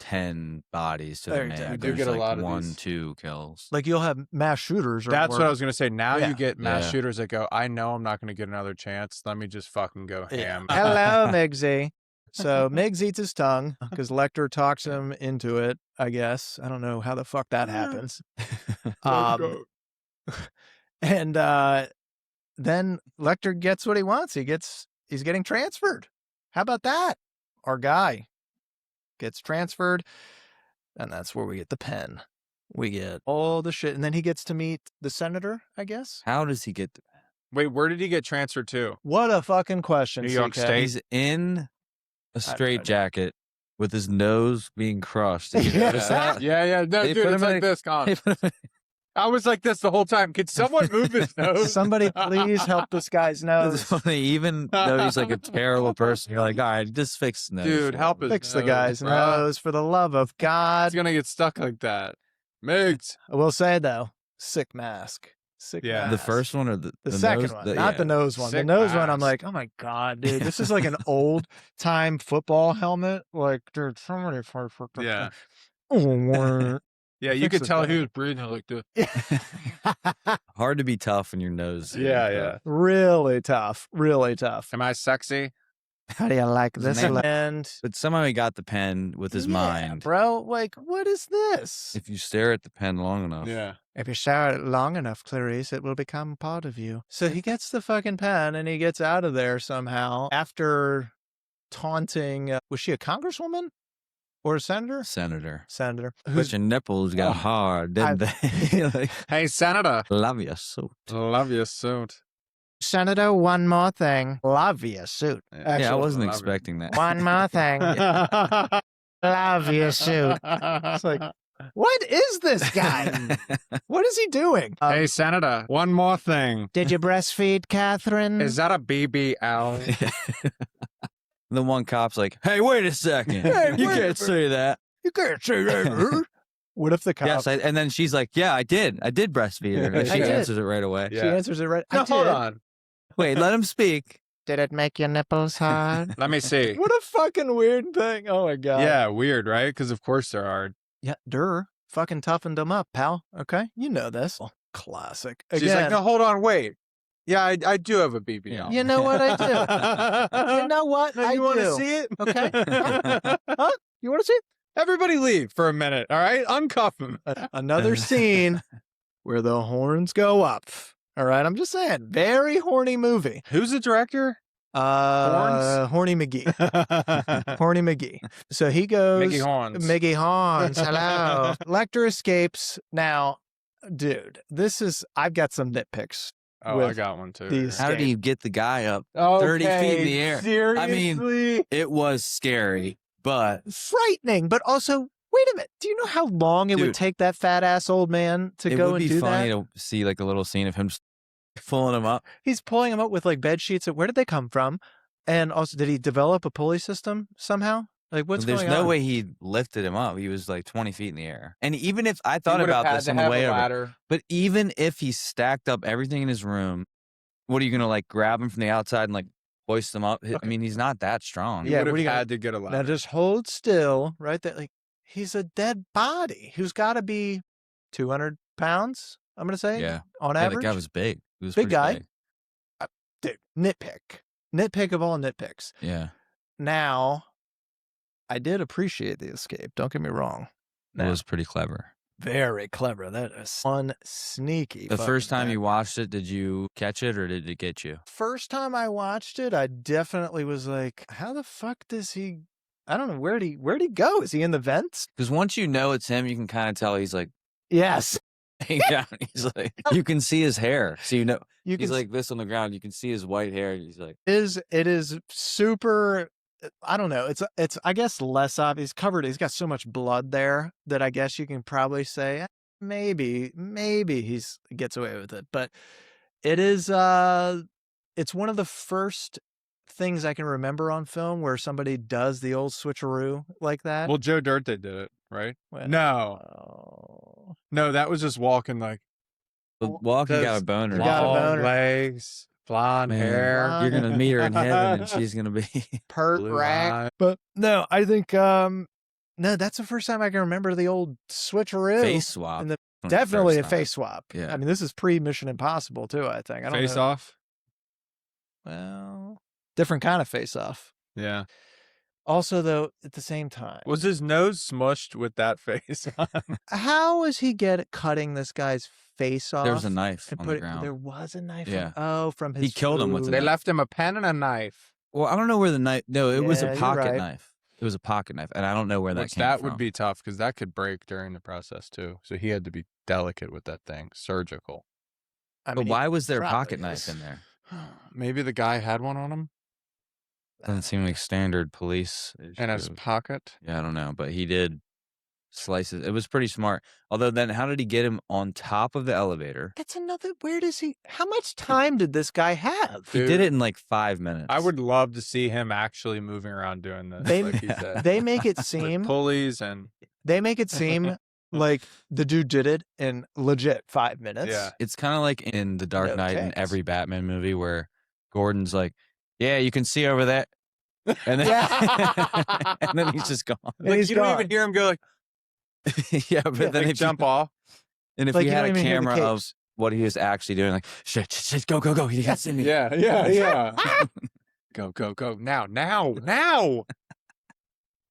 10 bodies to There the you man. go. We do There's get a like lot of 1, these. 2 kills. Like you'll have mass shooters. Or That's what I was going to say. Now Yeah. you get mass Yeah. shooters that go, I know I'm not going to get another chance. Let me just fucking go ham. Hello, Miggsy. So Miggs eats his tongue because Lecter talks him into it, I guess. I don't know how the fuck that happens. And then Lecter gets what he wants. He's getting transferred. How about that? Our guy gets transferred, and that's where we get the pen. We get all the shit, and then he gets to meet the senator, I guess. How does he get? Wait, where did he get transferred to? What a fucking question, New York CK. State? He's in a I have no straight idea. jacket with his nose being crushed. Did you Yeah. notice that? Yeah. No, They dude, put it's him like in- this, Con. They put him in- I was like this the whole time. Could someone move his nose? Somebody please help this guy's It's nose. funny, even though he's like a terrible person, you're like, all right, just fix the nose. Dude, help us. Fix the nose, guy's bro. nose for the love of God. It's gonna get stuck like that. Migs. I will say though, sick mask. Sick Yeah. mask. The first one or the second nose? one, not the nose one. Sick the nose one, I'm mask. like, oh my God, dude, this is like an old time football helmet. Like, dude, somebody for Yeah. Oh, Yeah, you Fix could the tell thing. he was breathing like this. Hard to be tough when your nose. really tough, really tough. Am I sexy? How do you like this? Man. And But somehow he got the pen with his yeah, mind. bro. Like, what is this? If you stare at the pen long enough. Yeah. If you stare at it long enough, Clarice, it will become part of you. So he gets the fucking pen and he gets out of there somehow after taunting. Was she a congresswoman or a senator? Senator. Senator. But your nipples got hard, didn't they? Like, Hey, Senator. love you so. Love your suit. Senator, one more thing. Love your suit. Yeah, I Actually, wasn't love it. expecting that. one more thing. Love your suit. It's like, What is this guy? What is he doing? Hey, Senator, one more thing. Did you breastfeed Catherine? Is that a BBL? The one cop's like, hey, wait a second. Hey, You wait a can't say that. You can't say that. What if the cop... Yes, and then she's like, yeah, I did breastfeed her. And I she did. answers it right away. She answers it right. No, I hold did. on. Wait, let him speak. Did it make your nipples hard? Let me see. What a fucking weird thing. Oh my God. Yeah, weird, right? Because of course there are. Yeah, fucking toughened them up, pal. Okay? You know this. Classic. She's Again, like, no, hold on, wait. Yeah, I do have a BBL. you know what I do? You know what I you want do? to see it? Okay. Huh? You want to see it? Everybody leave for a minute, all right? Uncuff him. Another scene where the horns go up. All right, I'm just saying, very horny movie. Who's the director? Horny McGee. Horny McGee. So he goes. Mickey Horns. Mickey Horns. Hello. Lecter escapes. Now, dude, I've got some nitpicks. Oh, I with got one too. these- How did he get the guy up Okay, 30 feet in the air? Seriously? I mean, it was scary, but Frightening, but also, wait a minute. Do you know how long it would Dude, take that fat ass old man to it go would and be do funny that? to see like a little scene of him just pulling him up. He's pulling him up with like bed sheets. Where did they come from? And also, did he develop a pulley system somehow? Like, what's There's going no on? way he lifted him up. He was like 20 feet in the air. And even if I thought He would've about had this to on the have way a over, ladder. but even if he stacked up everything in his room, what are you gonna like grab him from the outside and like hoist him up? I mean, he's not that strong. He Yeah, would what are have you gonna- had to get a ladder. Now just hold still, right there. Like, he's a dead body who's got to be 200 pounds, I'm going to say, Yeah. on Yeah, average. the guy was big. He was Big pretty guy. big. Dude, nitpick of all nitpicks. Yeah. Now, I did appreciate the escape. Don't get me wrong. It was pretty clever. Very clever. That is one sneaky. The first fucking time thing. you watched it, did you catch it or did it get you? First time I watched it, I definitely was like, how the fuck does he... I don't know. Where'd he go? Is he in the vents? Because once you know it's him, you can kind of tell he's like, Yes. yeah, he's like, you can see his hair. So you know, You he's can like this on the ground. You can see his white hair. He's like, it is super, I don't know, it's I guess less obvious. He's got so much blood there that I guess you can probably say maybe he gets away with it, but it is it's one of the first things I can remember on film where somebody does the old switcheroo like that. Well, Joe Dirt, they did it, right? Well, No. No, that was just walking like Walking got a Those boner. got a long boner. legs, blonde Man, hair. You're gonna meet her in heaven, and she's gonna be. Pert Blue rack. eye. But no, I think no, that's the first time I can remember the old switcheroo. Face swap. And the- One of the Definitely a first times. face swap. Yeah. I mean, this is pre-Mission Impossible too, I think. I don't Face know. off. Well, different kind of face off. Yeah. Also, though, at the same time, Was his nose smushed with that face on? how was he cutting this guy's face off? There was a knife and on put the it, ground. there was a knife. Yeah. From his. He killed him with the food. They knife. left him a pen and a knife. Well, I don't know where the knife. No, it was Yeah, a you're pocket right. knife. It was a pocket knife, and I don't know where that Which came that from. would be tough because that could break during the process too. So he had to be delicate with that thing, surgical. I But mean, why was there a probably pocket knife is. in there? Maybe the guy had one on him Doesn't seem like standard police. in his issue. pocket. Yeah, I don't know, but he did slices. It was pretty smart. Although, then how did he get him on top of the elevator? That's another. Where does he? How much time did this guy have? He Dude, did it in like 5 minutes. I would love to see him actually moving around doing this. They- like he said. They make it With seem. pulleys and Like the dude did it in legit 5 minutes. yeah. It's kind of like in The Dark No Knight in thanks. every Batman movie where Gordon's like, "Yeah, you can see over there," and then Yeah. and then he's just gone. And Like, he's you don't gone. even hear him go like, Yeah, but then like if jump you, off. and if Like, you you had don't a even hear the camera of capes. what he was actually doing, like shit, go, he can't see me. Yeah. Go. Now.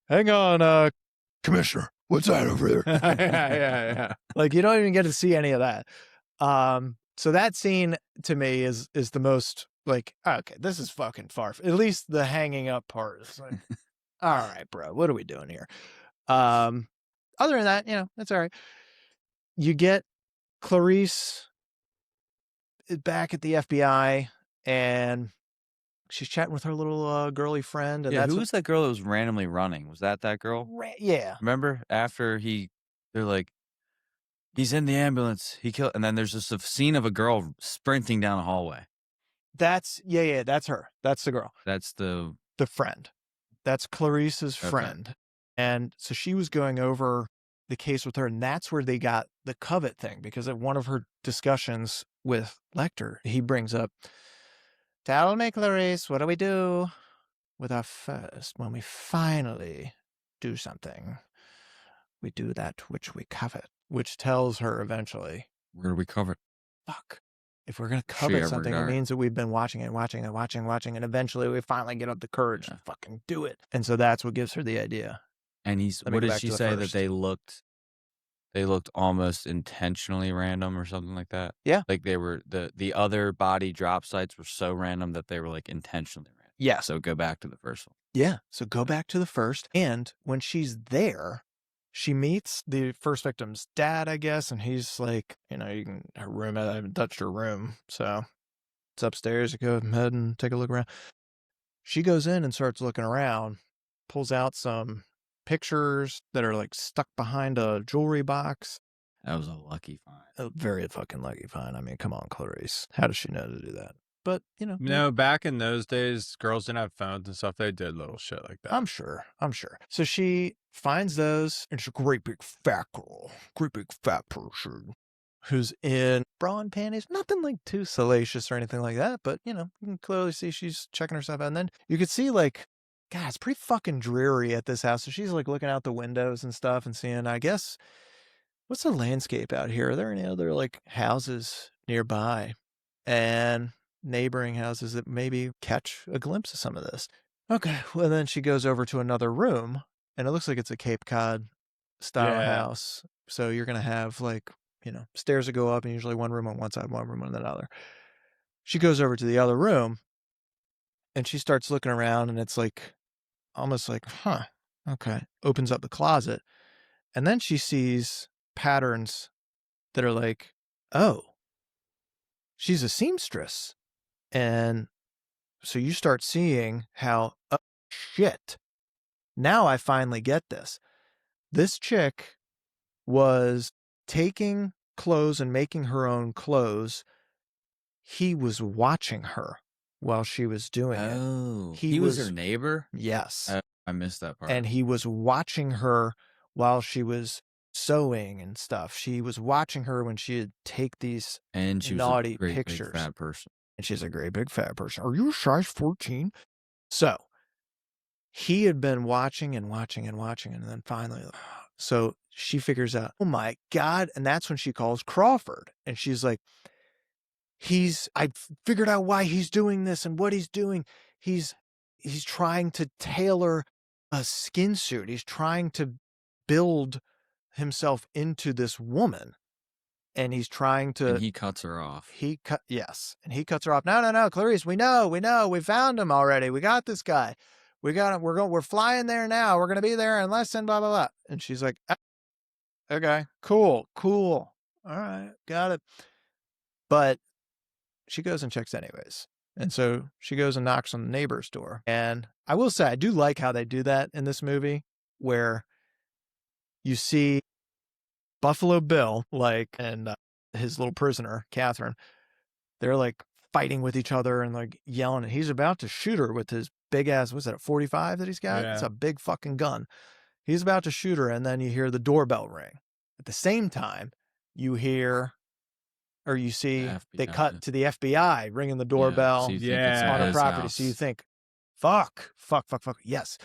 Hang on, Commissioner. What's that over there? yeah. Like you don't even get to see any of that. So that scene to me is the most like, okay, this is fucking far. At least the hanging up part is like, all right, bro, what are we doing here? Other than that, that's all right. You get Clarice back at the FBI and she's chatting with her little girly friend. And Yeah, that's who was that girl that was randomly running? Was that girl? yeah. Remember after he they're like, he's in the ambulance. He killed. And then there's just a scene of a girl sprinting down a hallway. That's that's her. That's the girl. That's the friend. That's Clarice's friend. And so she was going over the case with her, and that's where they got the covet thing, because at one of her discussions with Lecter, he brings up, tell me, Clarice, what do we do with our first when we finally do something? We do that which we covet, which tells her eventually, where do we cover? Fuck. If we're going to covet something, it regard. means that we've been watching and eventually we finally get up the courage to fucking do it. And so that's what gives her the idea. And what did she say that they looked almost intentionally random or something like that? Yeah. Like they were, the other body drop sites were so random that they were like intentionally random. Yeah. So go back to the first one. Yeah. So go back to the first. And when she's there, she meets the first victim's dad, I guess, and he's like, her room, I haven't touched her room, so it's upstairs. You go ahead and take a look around. She goes in and starts looking around, pulls out some pictures that are like stuck behind a jewelry box. That was a lucky find. A very fucking lucky find. I mean, come on, Clarice. How does she know to do that? But, No, back in those days, girls didn't have phones and stuff. They did little shit like that. I'm sure. So she finds those, and she's a great big fat girl, great big fat person who's in bra and panties. Nothing like too salacious or anything like that, but, you can clearly see she's checking herself out. And then you could see, like, God, it's pretty fucking dreary at this house. So she's, like, looking out the windows and stuff and seeing, I guess, what's the landscape out here? Are there any other, like, houses nearby? And neighboring houses that maybe catch a glimpse of some of this. Okay, well, then she goes over to another room, and it looks like it's a Cape Cod style house. So you're going to have, like, stairs that go up, and usually one room on one side, one room on the other. She goes over to the other room, and she starts looking around, and it's like, almost like, okay. Opens up the closet, and then she sees patterns that are like, oh, she's a seamstress. And so you start seeing how, oh, shit, now I finally get this. This chick was taking clothes and making her own clothes. He was watching her while she was doing it. Oh, he was her neighbor? Yes. I missed that part. And he was watching her while she was sewing and stuff. She was watching her when she would take these and she naughty was a great pictures. Big fat person. And she's a great big fat person. Are you a size 14? So he had been watching and watching and watching. And then finally, so she figures out, oh my God. And that's when she calls Crawford. And she's like, I figured out why he's doing this and what he's doing. He's trying to tailor a skin suit. He's trying to build himself into this woman. And he's trying to. And he cuts her off. Yes. And he cuts her off. No, Clarice, we know. We found him already. We got this guy. We got him. We're flying there now. We're going to be there in less than blah, blah, blah. And she's like, okay, cool. All right. Got it. But she goes and checks anyways. And so she goes and knocks on the neighbor's door. And I will say, I do like how they do that in this movie, where you see Buffalo Bill, and his little prisoner, Catherine, they're like fighting with each other and like yelling. And he's about to shoot her with his big ass, what's that, a 45 that he's got? Yeah. It's a big fucking gun. He's about to shoot her, and then you hear the doorbell ring. At the same time, you hear, or you see, they cut to the FBI ringing the doorbell on a property. House. So you think, fuck. Yes.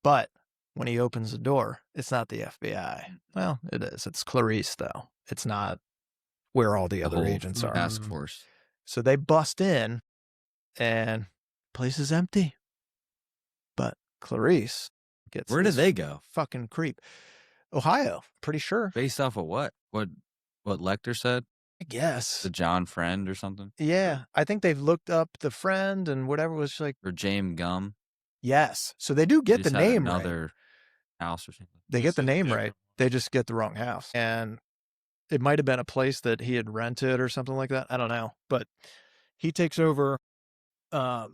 But when he opens the door, it's not the FBI. Well, it is. It's Clarice, though. It's not where all the other agents are. Task force. So they bust in, and place is empty. But Clarice gets. Where did they go? Fucking creep. Ohio, pretty sure. Based off of what? What Lecter said? I guess. The John Friend or something? Yeah. I think they've looked up the friend and whatever was like. Or James Gum. Yes. So they do get the name right. Another house or something. They get the name right. They just get the wrong house. And it might have been a place that he had rented or something like that. I don't know. But he takes over, the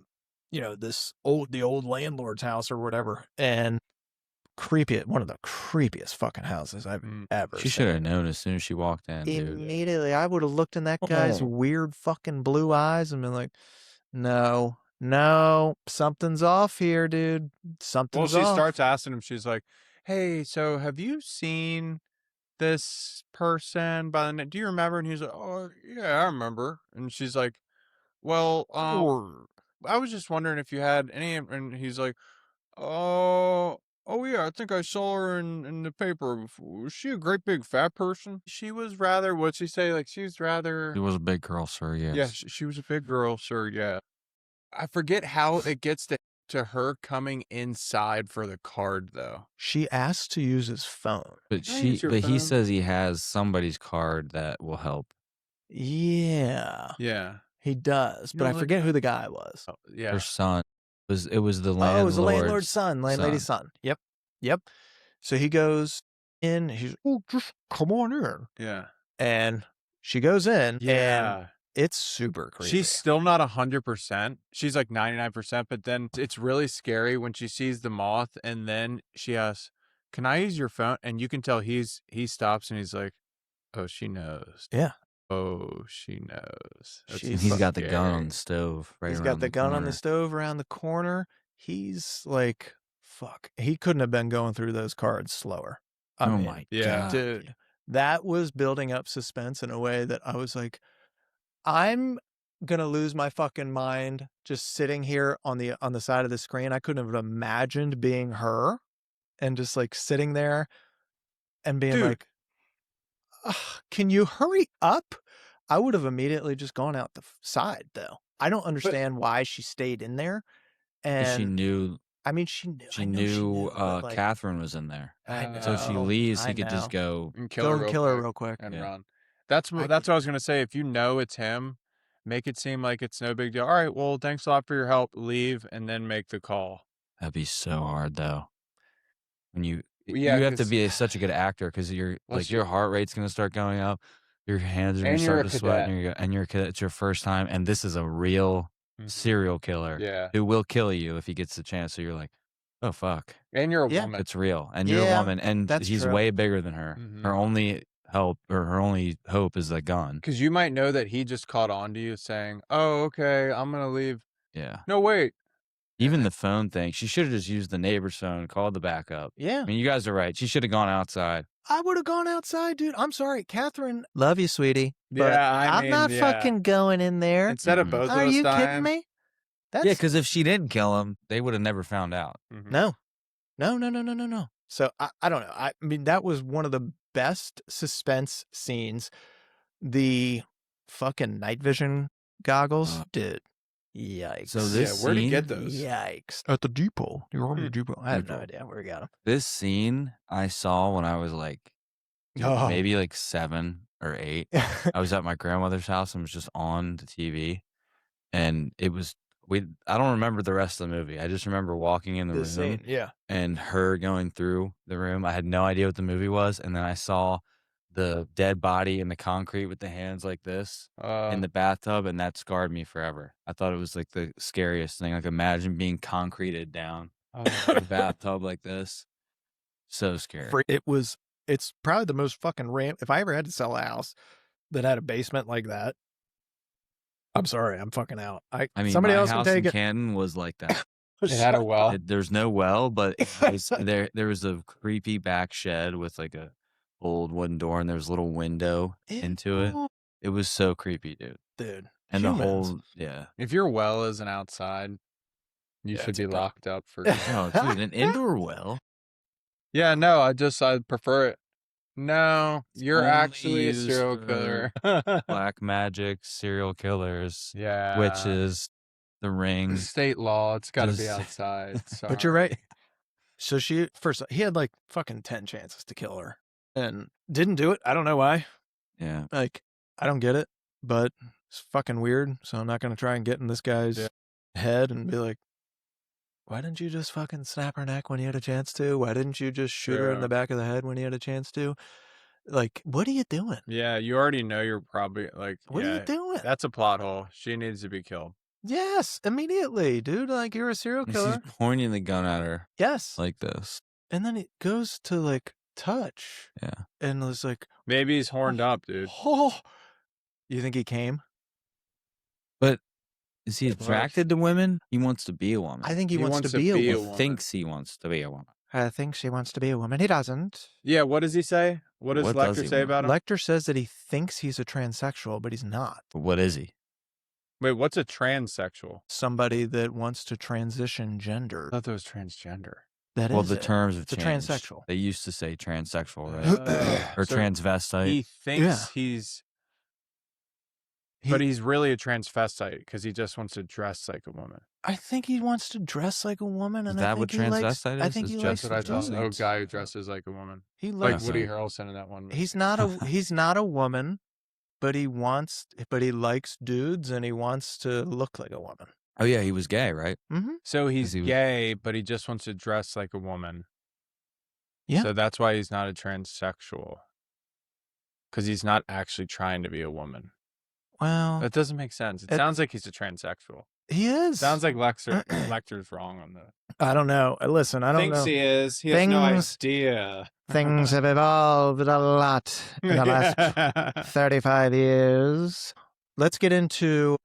old landlord's house or whatever. And one of the creepiest fucking houses I've ever She seen. should have known as soon as she walked in, dude. Immediately, I would have looked in that guy's weird fucking blue eyes and been like, no, something's off here, dude. Something's off. Well, she starts asking him, she's like, hey, so have you seen this person by the name? Do you remember? And he's like, oh, yeah, I remember. And she's like, well, I was just wondering if you had any, and he's like, oh yeah, I think I saw her in the paper before. Was she a great big fat person? She was rather, what'd she say? Like, she was rather... She was a big girl, sir, yes. Yeah, she was a big girl, sir, yeah. I forget how it gets to her coming inside for the card, though. She asked to use his phone. But He he says he has somebody's card that will help. Yeah. Yeah. He does, but I forget who the guy was. Oh, yeah. Her son. It was the landlord's Oh, it was the landlord's son, landlady's son. Yep. So he goes in, he's, oh, just come on in. Yeah. And she goes in, Yeah. and it's super creepy. She's still not 100%. She's like 99%, but then it's really scary when she sees the moth, and then she asks, can I use your phone? And you can tell he stops and he's like, oh, she knows. Yeah. Oh, she knows. He's got the gun on the stove right He's around got the gun on corner. the stove around the corner. He's like, fuck. He couldn't have been going through those cards slower. I mean, my God. Dude, that was building up suspense in a way that I was like, I'm gonna lose my fucking mind just sitting here on the side of the screen. I couldn't have imagined being her and just like sitting there and being like, can you hurry up? I would have immediately just gone out the side, though. I don't understand why she stayed in there. And she knew. I mean, she knew. She knew like, Catherine was in there. I know. So if she leaves, he could just go and kill her real quick and run. That's what I was gonna say. If you know it's him, make it seem like it's no big deal. All right, well, thanks a lot for your help. Leave and then make the call. That'd be so hard, though. When you have to 'cause- be such a good actor because your heart rate's gonna start going up, your hands are gonna start to sweat, and you're a cadet. It's your first time, and this is a real serial killer who will kill you if he gets the chance. So you're like, oh fuck, and you're a woman. It's real, and you're a woman, and he's way bigger than her. Her only her only hope is the gun. Because you might know that he just caught on to you saying, oh, okay, I'm gonna leave. Yeah. No, wait. Even the phone thing, she should have just used the neighbor's phone, called the backup. Yeah. I mean, you guys are right. She should have gone outside. I would have gone outside, dude. I'm sorry, Catherine. Love you, sweetie. But Yeah, I'm not fucking going in there. Instead of both of us Are you dying. kidding me? Yeah, because if she didn't kill him, they would have never found out. No. So I don't know. I mean, that was one of the best suspense scenes. The fucking night vision goggles, dude. Yikes. So this where'd he scene, get those? Yikes. At the depot. You're on the depot. I have no idea where he got them. this scene I saw when I was like maybe like 7 or 8. I was at my grandmother's house and was just on the TV, and it was I don't remember the rest of the movie. I just remember walking in the room Scene, yeah. and her going through the room. I had no idea what the movie was, and then I saw the dead body in the concrete with the hands like this in the bathtub, and that scarred me forever. I thought it was like the scariest thing. Like imagine being concreted down in a bathtub like this. So scary. It's probably the most fucking if I ever had to sell a house that had a basement like that, I'm sorry, I'm fucking out. I mean, somebody else can take in it. Canton was like that. It had a well. There's no well, but there was a creepy back shed with like a old wooden door, and there was a little window into it. It was so creepy, dude. And the whole If your well isn't outside, you should be locked up for. Oh, dude, an indoor well. Yeah, no, I prefer it. No, you're only actually a used serial for killer. Black magic, serial killers, Yeah. witches, the ring. State law, it's got to be Just- outside. But you're right. So he had like fucking 10 chances to kill her and didn't do it. I don't know why. Yeah. Like, I don't get it, but it's fucking weird. So I'm not going to try and get in this guy's head and be like, why didn't you just fucking snap her neck when you had a chance to? Why didn't you just shoot her in the back of the head when you had a chance to? Like, what are you doing? Yeah, you already know you're probably like, What are you doing? That's a plot hole. She needs to be killed. Yes, immediately, dude. Like, you're a serial killer. She's pointing the gun at her Yes. like this. And then it goes to like touch. Yeah. And it's like, Maybe he's horned up, dude. oh, you think he came? But is he attracted to women? He wants to be a woman. I think he wants to be a He woman. thinks he wants to be a woman. I think she wants to be a woman. He doesn't. Yeah, what does he say? What does What does Lecter he say want? about him? Lecter says that he thinks he's a transsexual, but he's not. But what is he? Wait, what's a transsexual? Somebody that wants to transition I gender. thought that was transgender. That Well, is the it. terms have It's a changed. transsexual. They used to say transsexual, right? Or So transvestite. He thinks Yeah. he's... But he's really a transvestite because he just wants to dress like a woman. I think he wants to dress like a woman, Is and that I what think he likes. transvestite I is? think Is he just likes That's what I thought. dudes. Oh, guy who dresses like a woman. He Like likes. Woody Harrelson in that one movie. He's not a. He's not a woman, but he wants. But he likes dudes, and he wants to look like a woman. Oh yeah, he was gay, right? Mm-hmm. So he's he was- gay, but he just wants to dress like a woman. Yeah. So that's why he's not a transsexual. Because he's not actually trying to be a woman. Well, That doesn't make sense. It It- sounds like he's a transsexual. he is. Sounds like Lecter's wrong on that. I don't know. Listen, I don't know. he is. He has no Things- idea. Things have evolved a lot in the last 35 years. Let's get into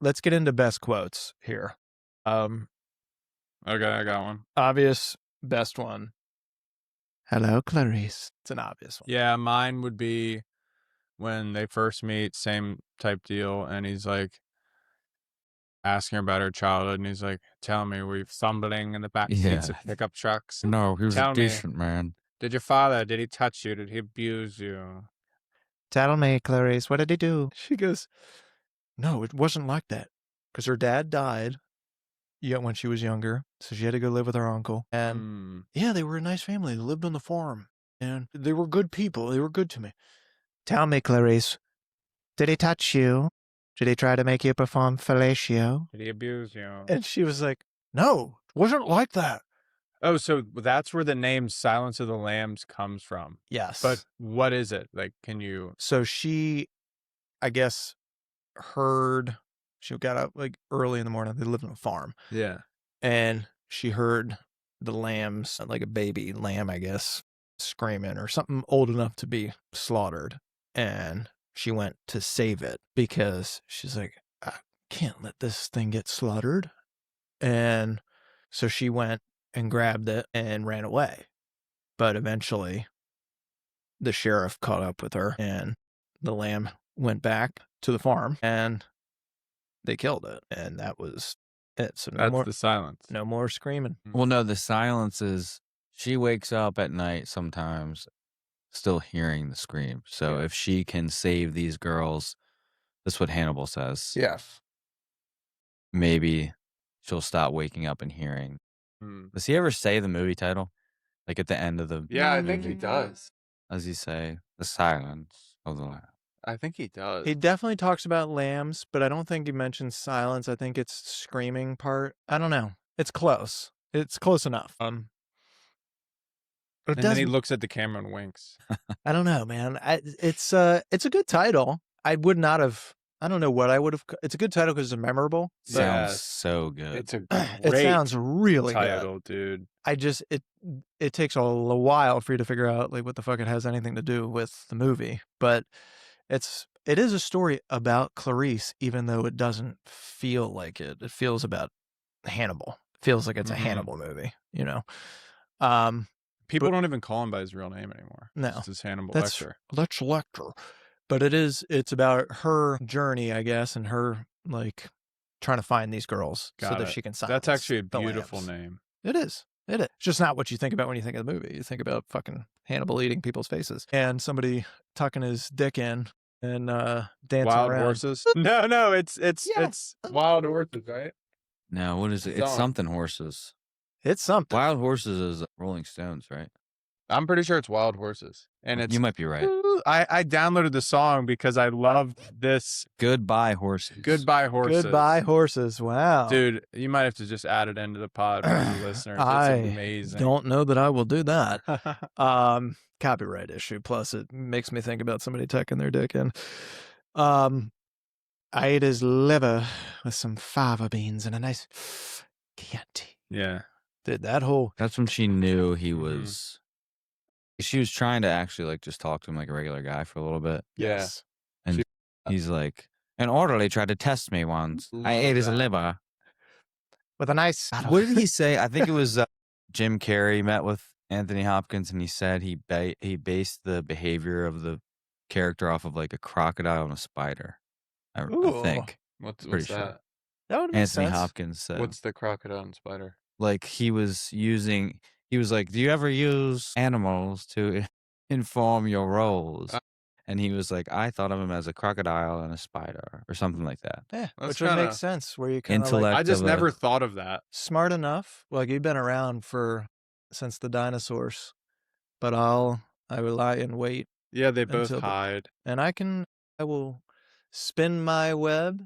best quotes here. Okay, I got one. Obvious best one. Hello, Clarice. It's an obvious one. Yeah, mine would be when they first meet, same type deal, and he's like asking her about her childhood, and he's like, "Tell me, were you fumbling in the back seats of pickup trucks? No, he was Tell a me. decent man. Did your father? Did he touch you? Did he abuse you?" Tell me, Clarice, what did he do? She goes, no, it wasn't like that. Because her dad died when she was younger, so she had to go live with her uncle. And yeah, they were a nice family. They lived on the farm, and they were good people. They were good to me. Tell me, Clarice, did he touch you? Did he try to make you perform fellatio? Did he abuse you? And she was like, no, it wasn't like that. Oh, so that's where the name Silence of the Lambs comes from. Yes. But what is it? Like, can you... So she, I guess, she got up like early in the morning. They lived on a farm. Yeah. And she heard the lambs, like a baby lamb, I guess, screaming or something old enough to be slaughtered. And she went to save it because she's like, I can't let this thing get slaughtered. And so she went and grabbed it and ran away. But eventually the sheriff caught up with her, and the lamb went back to the farm, and they killed it. And that was it. So That's the silence. no more screaming. Well, no, the silence is she wakes up at night sometimes still hearing the scream. So if she can save these girls, that's what Hannibal says. Yes. Maybe she'll stop waking up and hearing. Does he ever say the movie title? Like at the end of the Yeah, I think he does. Does he say the silence of the lamb? I think he does. He definitely talks about lambs, but I don't think he mentions silence. I think it's screaming part. I don't know. It's close. It's close enough. And then he looks at the camera and winks. I don't know, man. It's a good title. I would not have. I don't know what I would have. It's a good title because it's memorable. Sounds so good. It's a It great sounds really good. title, dude. It takes a while for you to figure out like what the fuck it has anything to do with the movie, but it is a story about Clarice, even though it doesn't feel like it. It feels about Hannibal. It feels like it's a Hannibal movie, you know. People don't even call him by his real name anymore. No. It's just Hannibal That's Lecter. Lecter. But it's about her journey, I guess, and her like trying to find these girls so that she can silence. That's actually a the beautiful lambs. name. It is. It's just not what you think about when you think of the movie. You think about fucking Hannibal eating people's faces and somebody tucking his dick in and dancing Wild around. Horses? No, it's Wild Horses, right? No, what is it? It's something horses. It's something. Wild Horses is Rolling Stones, right? I'm pretty sure it's Wild Horses. And it's You might be right. I downloaded the song because I loved this. Goodbye Horses. Goodbye Horses. Goodbye Horses. Wow. Dude, you might have to just add it into the pod for the listeners. It's I amazing. don't know that I will do that. Copyright issue. Plus, it makes me think about somebody tucking their dick in. I ate his liver with some fava beans and a nice Chianti. Yeah. Did that whole That's when she knew he was She was trying to actually like just talk to him like a regular guy for a little bit. Yes. And he's like, an orderly tried to test me once. I ate his liver. With a nice... What did he say? I think it was Jim Carrey met with Anthony Hopkins, and he said he based the behavior of the character off of like a crocodile and a spider. I think. What's Pretty that? sure. That would make Anthony sense. Hopkins said. What's the crocodile and spider? Like he was like, do you ever use animals to inform your roles? And he was like, I thought of him as a crocodile and a spider or something like that. Yeah, That's which would kinda- make sense where you kind of Intellect. like I just of a- never thought of that. smart enough. Like you've been around since the dinosaurs, but I will lie in wait, Yeah, they both Until the- hide. and I will spin my web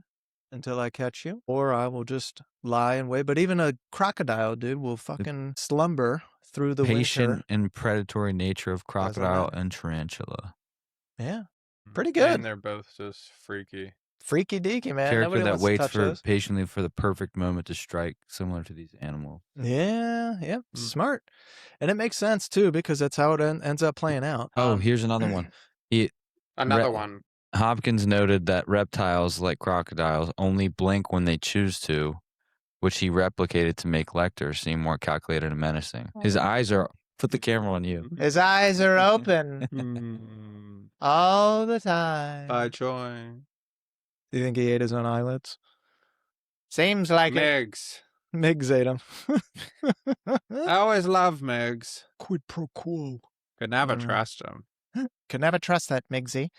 until I catch you, or I will just lie and wait. But even a crocodile, dude, will fucking slumber through the patient winter. and predatory nature of crocodile matter. and tarantula. Yeah, pretty good. And they're both just freaky. Freaky deaky, man. Character Nobody that wants to waits touch for those. patiently for the perfect moment to strike, similar to these animals. Yeah, smart, and it makes sense too because that's how it ends up playing out. Oh, here's another one. Another one. Hopkins noted that reptiles, like crocodiles, only blink when they choose to, which he replicated to make Lecter seem more calculated and menacing. His eyes are... Put the camera on you. His eyes are open all the time. By joy. Do you think he ate his own eyelids? Seems like it. Megs. Migs ate him. I always love Megs. Quid pro quo. Could never Mm. trust him. Could never trust that, Migsy.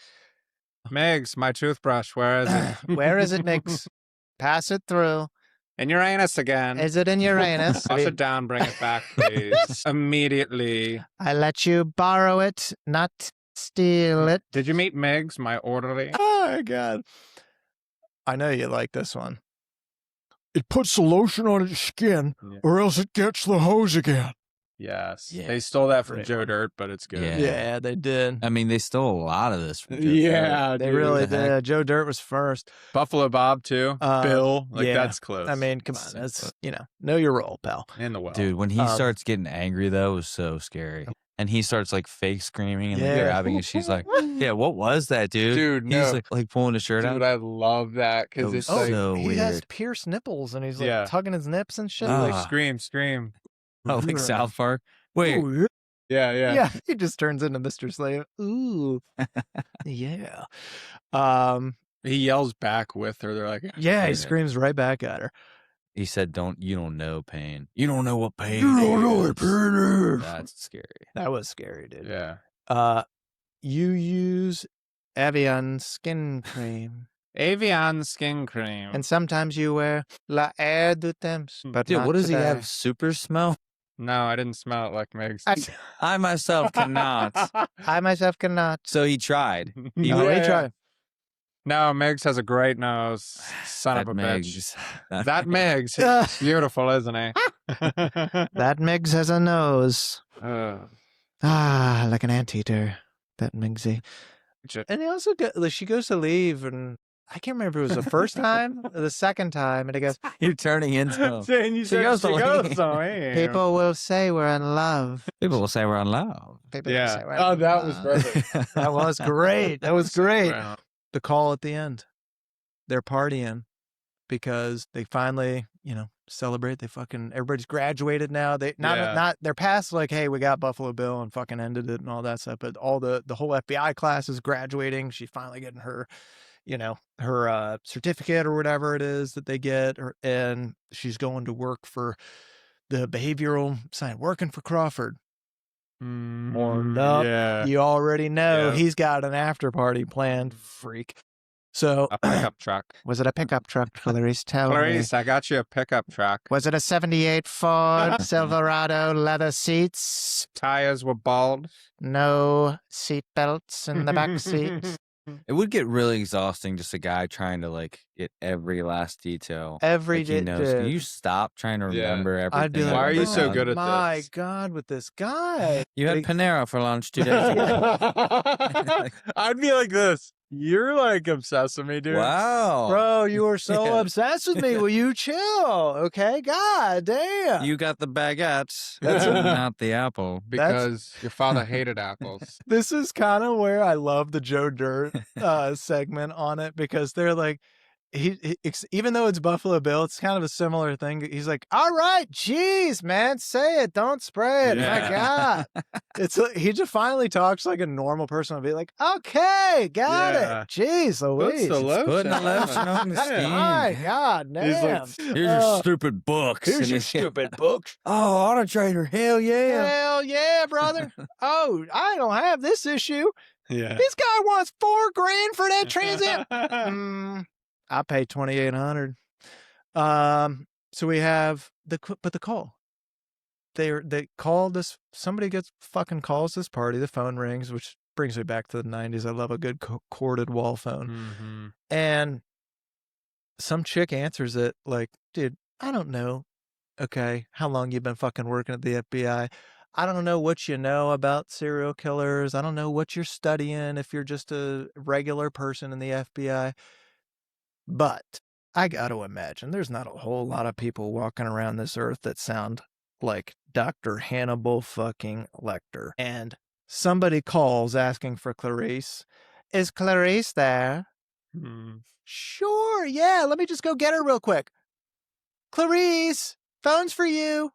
Megs, my toothbrush, where is it? Where is it, Migs? Pass it through. In Uranus again. Is it in Uranus? Flush it down, bring it back, please. Immediately. I let you borrow it, not steal it. Did you meet Megs, my orderly? Oh, my God. I know you like this one. It puts the lotion on its skin, Yeah. or else it gets the hose again. Yes. Yeah. They stole that from Great Joe one. Dirt, but it's good. Yeah. Yeah, they did. I mean, they stole a lot of this from Joe Dirt. Yeah, They dude. really the heck? did. Joe Dirt was first. Buffalo Bob, too. Bill. Like, yeah. that's close. I mean, come on. That's, know your role, pal. in the well. Dude, when he Um, starts getting angry, though, it was so scary. And he starts like fake screaming and like, Yeah. grabbing, and she's like, "Yeah, what was that, dude?" Dude, He's no. like pulling his shirt Dude, out. I love that because That it's was like, so he has weird. pierced nipples and he's like Yeah. tugging his nips and shit. Ah. like scream. Oh, like South Park. Wait, Ooh, Yeah. yeah, he just turns into Mr. Slave. Ooh, yeah. He yells back with her. They're like, Yeah, he Yeah. screams right back at her. he said, you don't know pain. You don't know what pain You don't is." know what pain is. That's scary. That was scary, dude. yeah. You use Evian skin cream, Avian skin cream. and sometimes you wear La Air du Temps, but Dude, not what does today. he have? Super smell? No, I didn't smell it like Meg's. I myself cannot. I myself cannot. So he tried. He Oh, Yeah. he tried. No, Meg's has a great nose. Son of That a bitch. Megs. That Meg's. He's beautiful, isn't he? That Migs has a nose. Ugh. Like an anteater. That Migsy. And he also she goes to leave, and I can't remember if it was the first time or the second time, and he goes, You're turning into him. And you She goes to leave. "People will say we're in love." People will say we're in love. People will Yeah. say we're Oh, in that was love." perfect. That was great. That was great. Right. The call at the end. They're partying because they finally, celebrate. Everybody's graduated now. They not they're past like, hey, we got Buffalo Bill and fucking ended it and all that stuff. But all the whole FBI class is graduating. She's finally getting her, her certificate or whatever it is that they get, and she's going to work for the behavioral science, working for Crawford. Warmed up. Yeah. You already know Yeah. he's got an after party planned, freak. So A pickup truck. was it a pickup truck, Clarice? Tell Clarice, me. I got you a pickup truck. Was it a 78 Ford Silverado leather seats? Tires were bald. No seat belts in the back seats. It would get really exhausting, just a guy trying to like get every last detail. Every Like he knows. Can you stop trying to Yeah. remember everything? I'd be like, Why are you everyone's so done? good at my this? God, with this guy. You had Like- Panera for lunch 2 days ago. I'd be like this. You're like obsessed with me, dude. Wow. Bro, you were so Yeah. obsessed with me. Will you chill? Okay, god damn. You got the baguettes. That's it. Not the apple. Because your father hated apples. This is kind of where I love the Joe Dirt segment on it, because they're like, even though it's Buffalo Bill, it's kind of a similar thing. He's like, all right, geez, man, say it, don't spray it. Yeah. My God. It's like, he just finally talks like a normal person would be like, okay, got Yeah. it. Jeez Louise. What's the lotion? Putting the lotion on the Yeah. skin. My God, He's damn. like, Here's your stupid books. Here's And your he's- stupid books. Oh, Auto Trader. Hell yeah. Hell yeah, brother. Oh, I don't have this issue. yeah. This guy wants $4,000 for that Trans I pay $2,800. So we have the call. They call this. Somebody calls this party. The phone rings, which brings me back to the 90s. I love a good corded wall phone. Mm-hmm. And some chick answers it like, dude, I don't know. Okay, how long you been fucking working at the FBI? I don't know what you know about serial killers. I don't know what you're studying if you're just a regular person in the FBI. But I got to imagine there's not a whole lot of people walking around this earth that sound like Dr. Hannibal fucking Lecter. And somebody calls asking for Clarice. Is Clarice there? Sure, yeah, let me just go get her real quick. Clarice, phone's for you.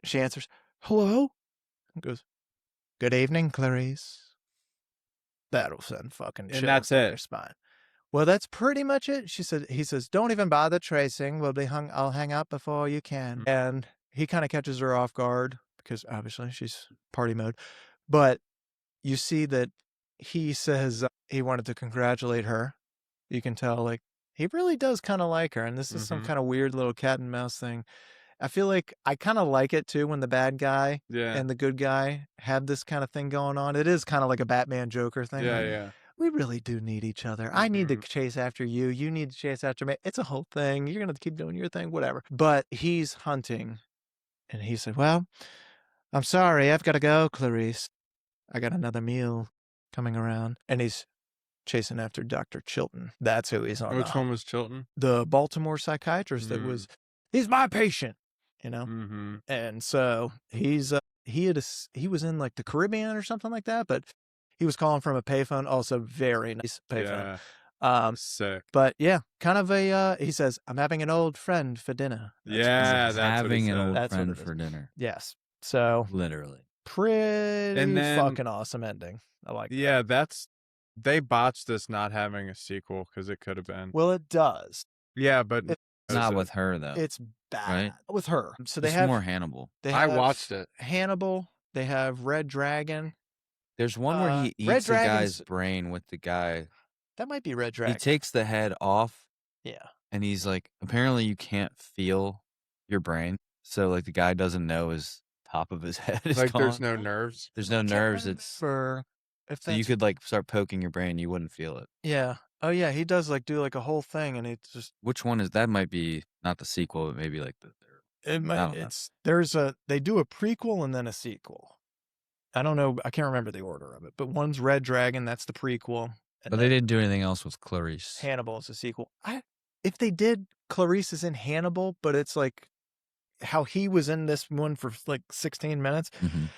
She answers, hello? And goes, good evening, Clarice. That'll send fucking chills And that's down it. your spine. Well, that's pretty much it. He says, don't even bother tracing. I'll hang up before you can. And he kind of catches her off guard because obviously she's party mode. But you see that he says he wanted to congratulate her. You can tell, like, he really does kind of like her. And this is some kind of weird little cat and mouse thing. I feel like I kind of like it too when the bad guy and the good guy have this kind of thing going on. It is kind of like a Batman Joker thing. Yeah, like, yeah. we really do need each other. I need to chase after you. You need to chase after me. It's a whole thing. You're going to keep doing your thing, whatever. But he's hunting. And he said, well, I'm sorry. I've got to go, Clarice. I got another meal coming around. And he's chasing after Dr. Chilton. That's who he's on. Which one was Chilton? The Baltimore psychiatrist that was, he's my patient, you know? Mm-hmm. And so he was in like the Caribbean or something like that, but he was calling from a payphone, also very nice payphone. Yeah. Sick. But yeah, kind of he says, I'm having an old friend for dinner. That's Having an old That's what friend it is. for dinner. Yes. So Literally. pretty And then- fucking awesome ending. I like that. Yeah, they botched this not having a sequel because it could have been. Well, it does. Yeah, but Not with her, though. It's bad Right? with her. So they It's have more Hannibal. They I have watched it. Hannibal. They have Red Dragon. There's one where he Red eats the Dragon's- guy's brain with the guy. That might be Red Dragon. He takes the head off, yeah. and he's like, apparently you can't feel your brain. So, like, the guy doesn't know his top of his head is Like gone. there's no nerves. There's no nerves. It's for if so you that's- could like start poking your brain, you wouldn't feel it. Yeah. Oh yeah, he does like do like a whole thing, and it's just Which one is that? Might be not the sequel, but maybe like the third. it might, don't know. they do a prequel and then a sequel. I don't know. I can't remember the order of it, but one's Red Dragon. That's the prequel. And But they didn't do anything else with Clarice. Hannibal is a sequel. If they did, Clarice is in Hannibal, but it's like how he was in this one for like 16 minutes. Mhm.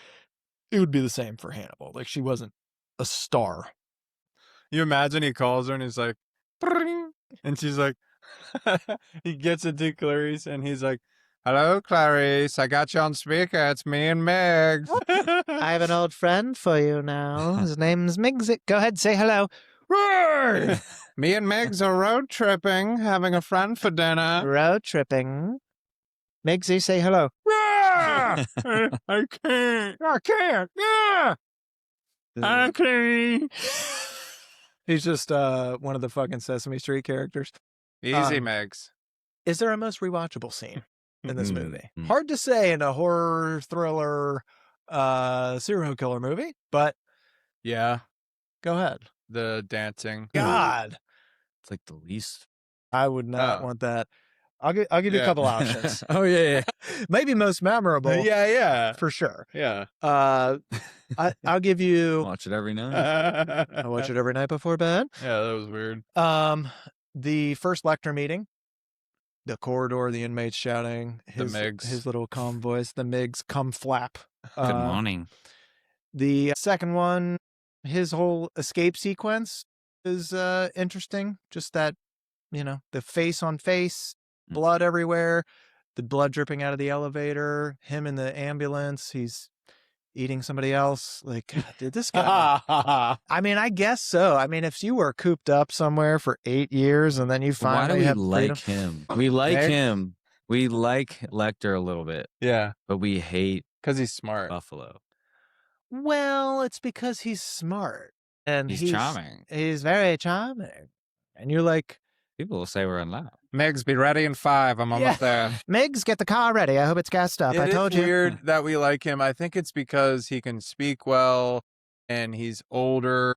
It would be the same for Hannibal. Like she wasn't a star. You imagine he calls her and he's like, "Bring," and she's like, he gets it to Clarice and he's like, hello, Clarice. I got you on speaker. It's me and Megs. I have an old friend for you now. His name's Miggsy. Go ahead, say hello. Roar! Me and Megs are road tripping, having a friend for dinner. Road tripping. Miggsy, say hello. I can't. I can't. Yeah. I can't. He's just one of the fucking Sesame Street characters. Easy, Megs. Is there a most rewatchable scene in this movie? Mm. Hard to say in a horror thriller serial killer movie, but Yeah, go ahead. the dancing. God, It's like the least. I would not Oh. want that. I'll give you a couple options. Oh yeah. Maybe most memorable. Yeah. For sure. Yeah. I'll give you. Watch it every night. I watch it every night before bed. Yeah, that was weird. The first Lecter meeting, the corridor, the inmates shouting, his little calm voice, the MIGs come flap. Good morning. The second one, his whole escape sequence is interesting. Just that, the face on face, blood everywhere, the blood dripping out of the elevator, him in the ambulance, he's eating somebody else. Like, God, did this guy? I mean, I guess so. I mean, if you were cooped up somewhere for 8 years and then you finally have freedom. Him? We like him. We like Lecter a little bit. Yeah. But we hate because he's smart. Buffalo. Well, it's because he's smart. And he's charming. He's very charming. And you're like... People will say we're in love. Megs, be ready in 5. I'm almost there. Megs, get the car ready. I hope it's gassed up. I told you. It's weird that we like him. I think it's because he can speak well and he's older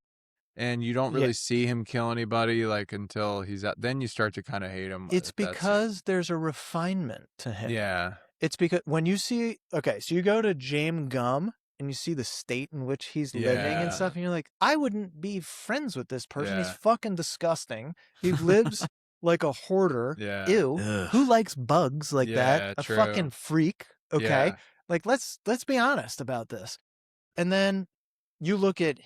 and you don't really see him kill anybody until he's out. Then you start to kind of hate him. It's because there's a refinement to him. Yeah. It's because when you see... Okay, so you go to James Gumb and you see the state in which he's living and stuff, and you're like, I wouldn't be friends with this person. He's fucking disgusting. He lives like a hoarder. Yeah. Ew. Ugh. Who likes bugs like that? A fucking freak. Okay. Yeah. Like, let's be honest about this. And then you look at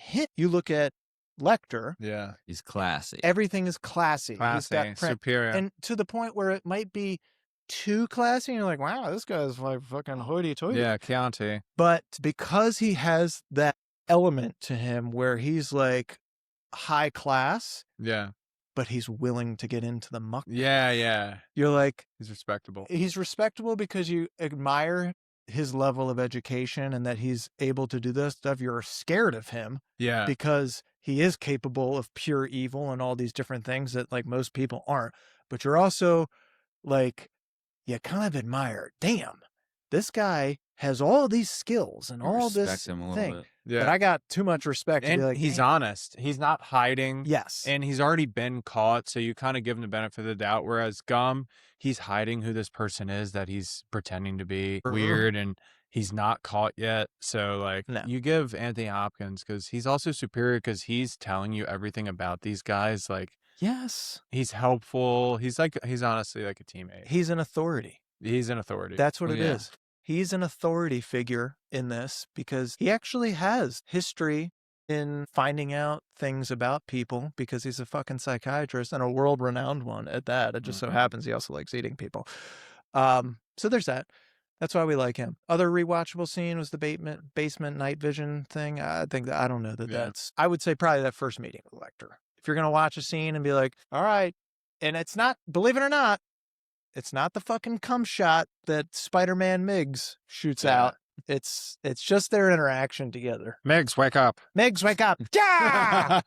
Lecter. Yeah. He's classy. Everything is classy. He's got superior. And to the point where it might be too classy, and you're like, wow, this guy's like fucking hoity-toity. Yeah, Chianti. But because he has that element to him where he's like high class, but he's willing to get into the muck. Yeah. You're like, he's respectable. He's respectable because you admire his level of education and that he's able to do this stuff. You're scared of him. Yeah. Because he is capable of pure evil and all these different things that like most people aren't. But you're also like, you kind of admire, damn, this guy has all these skills and all this thing. Yeah. But I got too much respect to and be like, he's honest. He's not hiding. Yes. And he's already been caught, so you kind of give him the benefit of the doubt. Whereas Gum, he's hiding who this person is that he's pretending to be weird, and he's not caught yet. So, you give Anthony Hopkins, because he's also superior because he's telling you everything about these guys. Yes. He's helpful. He's honestly like a teammate. He's an authority. That's what it is. He's an authority figure in this because he actually has history in finding out things about people because he's a fucking psychiatrist and a world-renowned one at that. It just so happens he also likes eating people. So there's that. That's why we like him. Other rewatchable scene was the basement night vision thing. I don't know that's... I would say probably that first meeting with Lecter. If you're going to watch a scene and be like, all right, and it's not, believe it or not, it's not the fucking cum shot that Spider-Man Miggs shoots out. It's just their interaction together. Miggs, wake up. Miggs, wake up. Yeah!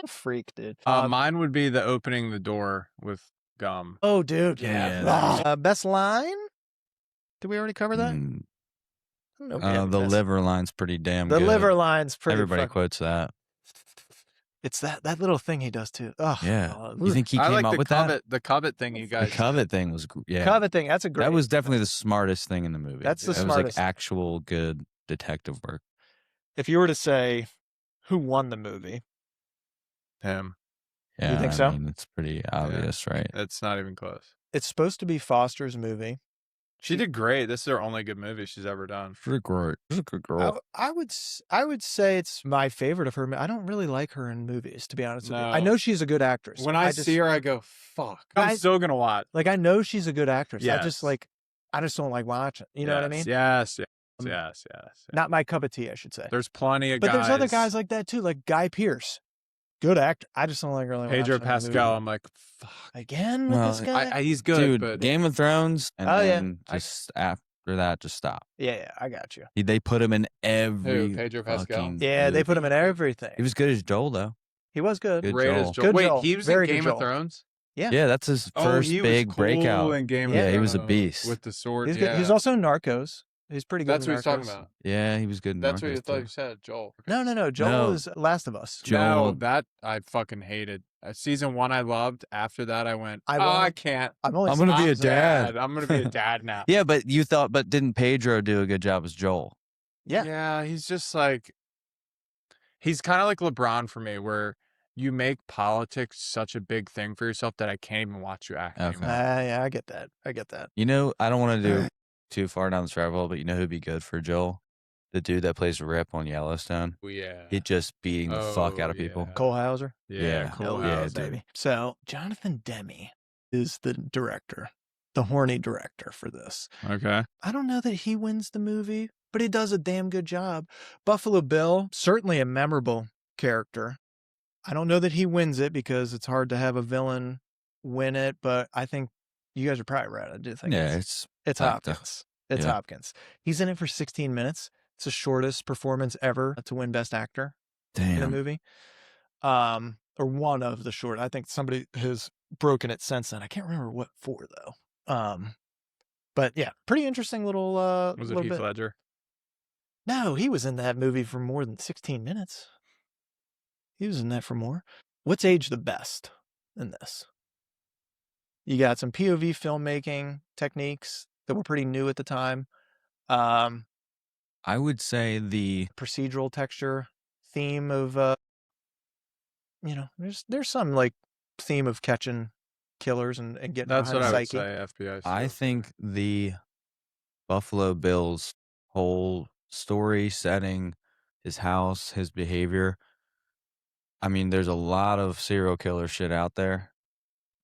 Freak, dude. Mine would be the opening the door with Gum. Oh, dude. Yeah. Best line? Did we already cover that? The liver line's pretty damn good. The liver line's pretty Everybody quotes that. It's that little thing he does too. Oh, yeah. God. You think he came up with that? The covet thing you guys. The covet thing was Covet thing. That's a great. That was definitely the smartest thing in the movie. That's the smartest. smartest. It was like actual good detective work. If you were to say who won the movie, him. Yeah, you think so? I mean, it's pretty obvious, right? It's not even close. It's supposed to be Foster's movie. She did great. This is her only good movie she's ever done. She's a good girl. I would say it's my favorite of her. I don't really like her in movies, to be honest with you. No. I know she's a good actress. When I see her, I go, fuck. I'm still going to watch. Like, I know she's a good actress. Yes. I just don't like watching. You know what I mean? Yes. Not my cup of tea, I should say. There's plenty of guys. But there's other guys like that too, like Guy Pearce. Good actor. I just don't like really Pedro Pascal. I'm like, fuck. Again with this guy? He's good, dude, but Game of Thrones, and then just after that, just stop. Yeah, I got you. They put him in every. Who, Pedro Pascal? Yeah, movie. they put him in everything. He was good as Joel, though. He was good. Great as Joel. Good Wait, Joel. he was Very in Game good of Thrones? Yeah, that's his first big breakout. In Game of he Thrones was a beast with the sword. He's good. He's also in Narcos. He's pretty good. That's in what he's talking Narcos. about. Yeah, he was good in That's what Narcos, you thought too. you said, Joel. No. Joel No. is Last of Us. Joel- No, that I fucking hated. Season 1 I loved. After that I went, I can't. I'm only I'm gonna be I'm a dad. sad. I'm gonna be a dad now. Yeah, but didn't Pedro do a good job as Joel? Yeah. Yeah, he's just like, he's kind of like LeBron for me, where you make politics such a big thing for yourself that I can't even watch you act Okay. anymore. Yeah, I get that. You know, I don't want to do too far down this rabbit hole, but you know who'd be good for Joel? The dude that plays Rip on Yellowstone. Oh, yeah. He just beating the fuck out of Oh, people. yeah. Cole Hauser. Yeah, Hell cool. yeah, house, dude. baby. So Jonathan Demme is the director, the horny director for this. Okay. I don't know that he wins the movie, but he does a damn good job. Buffalo Bill, certainly a memorable character. I don't know that he wins it because it's hard to have a villain win it, but I think you guys are probably right. I do think Yeah, it's actor. Hopkins. It's Yeah. Hopkins. He's in it for 16 minutes. It's the shortest performance ever to win Best Actor in a damn. movie. Or one of the short. I think somebody has broken it since then. I can't remember what for though. But yeah, pretty interesting little Was it little Heath bit. Ledger? No, he was in that movie for more than 16 minutes. He was in that for more. What's aged the best in this? You got some POV filmmaking techniques that were pretty new at the time. I would say the Procedural texture, theme of there's some like theme of catching killers and getting That's behind what the I would psyche. say. FBI. I stuff. think the Buffalo Bill's whole story setting, his house, his behavior. I mean, there's a lot of serial killer shit out there.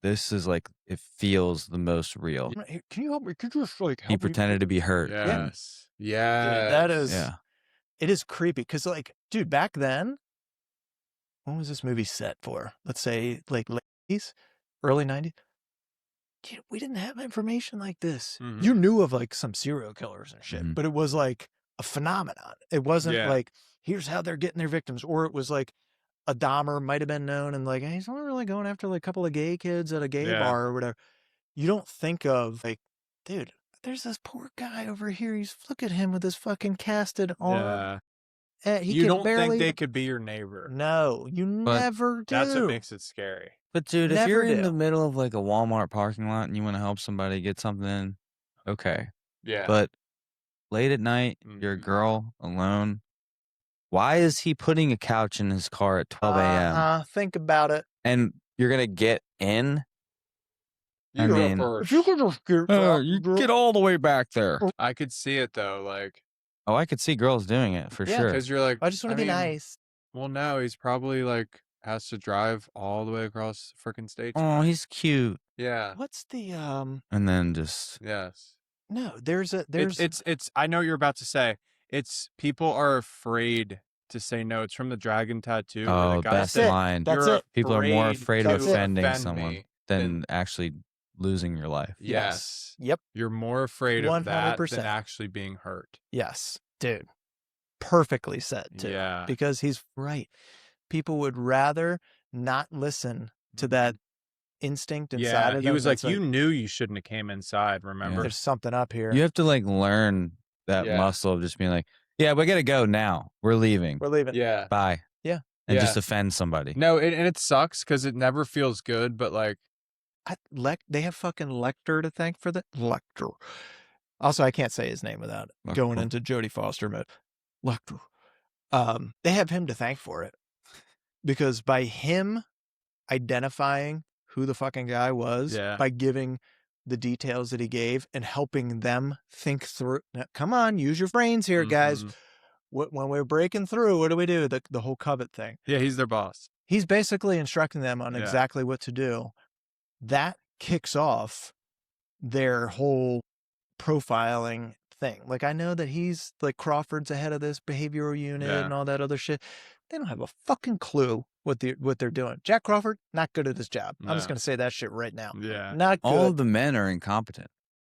This is like, it feels the most real. Hey, can you help me? Could you just like help He me? pretended to be hurt. Yes. Dude, Yeah. that is Yeah. it is creepy because like, dude, back then, when was this movie set for? Let's say like late 80s, early 90s. Dude, we didn't have information like this. Mhm. You knew of like some serial killers and shit, Mhm. but it was like a phenomenon. It wasn't Yeah. like, here's how they're getting their victims, or it was like a Dahmer might have been known and like, hey, he's only really going after like a couple of gay kids at a gay Yeah. bar or whatever. You don't think of like, dude, there's this poor guy over here. Look at him with his fucking casted arm. Yeah. He You can don't barely. think they could be your neighbor. No, you But never do. That's what makes it scary. But dude, if Never you're in do. the middle of like a Walmart parking lot and you want to help somebody get something, okay. Yeah. But late at night, you're a Mhm. girl alone. Why is he putting a couch in his car at 12 a.m.? Think about it. And you're gonna get in? You I go mean, first. If you could just get, you get all the way back there. I could see it though, like, Oh, I could see girls doing it for Yeah, sure. because you're like, I just want to be mean, nice. Well, no, he's probably like has to drive all the way across the freaking state. Oh, he's cute. Yeah. What's the And then just Yes. No, there's It's. I know what you're about to say. It's people are afraid to say no. It's from the dragon tattoo. Where the guy best That's it. said, line. That's "You're it. People are more afraid of That's it. offending offend someone me than actually losing your life. Yes. Yep. You're more afraid of that 100%. than actually being hurt. Yes, dude. Perfectly said too. Yeah. Because he's right. People would rather not listen to that instinct inside Yeah. of them. He was like, that's you knew you shouldn't have came inside. Remember? there's something up here. You have to like learn that Yeah. muscle of just being like, yeah, we gotta go now. We're leaving. We're leaving. Yeah. Bye. Yeah. And Yeah. just offend somebody. No, and it sucks because it never feels good. But like, They have fucking Lecter to thank for that. Lecter. Also, I can't say his name without going Lecter. into Jodie Foster mode. Lecter. They have him to thank for it. Because by him identifying who the fucking guy was, Yeah. by giving the details that he gave and helping them think through. Now, come on, use your brains here, guys. mhm. When we're breaking through, what do? The whole covet thing. Yeah, he's their boss. He's basically instructing them on Yeah. exactly what to do. That kicks off their whole profiling thing. Like, I know that he's like Crawford's ahead of this behavioral unit Yeah. and all that other shit. They don't have a fucking clue what they're doing. Jack Crawford, not good at his job. I'm just No. going to say that shit right now. Yeah. Not good. All of the men are incompetent.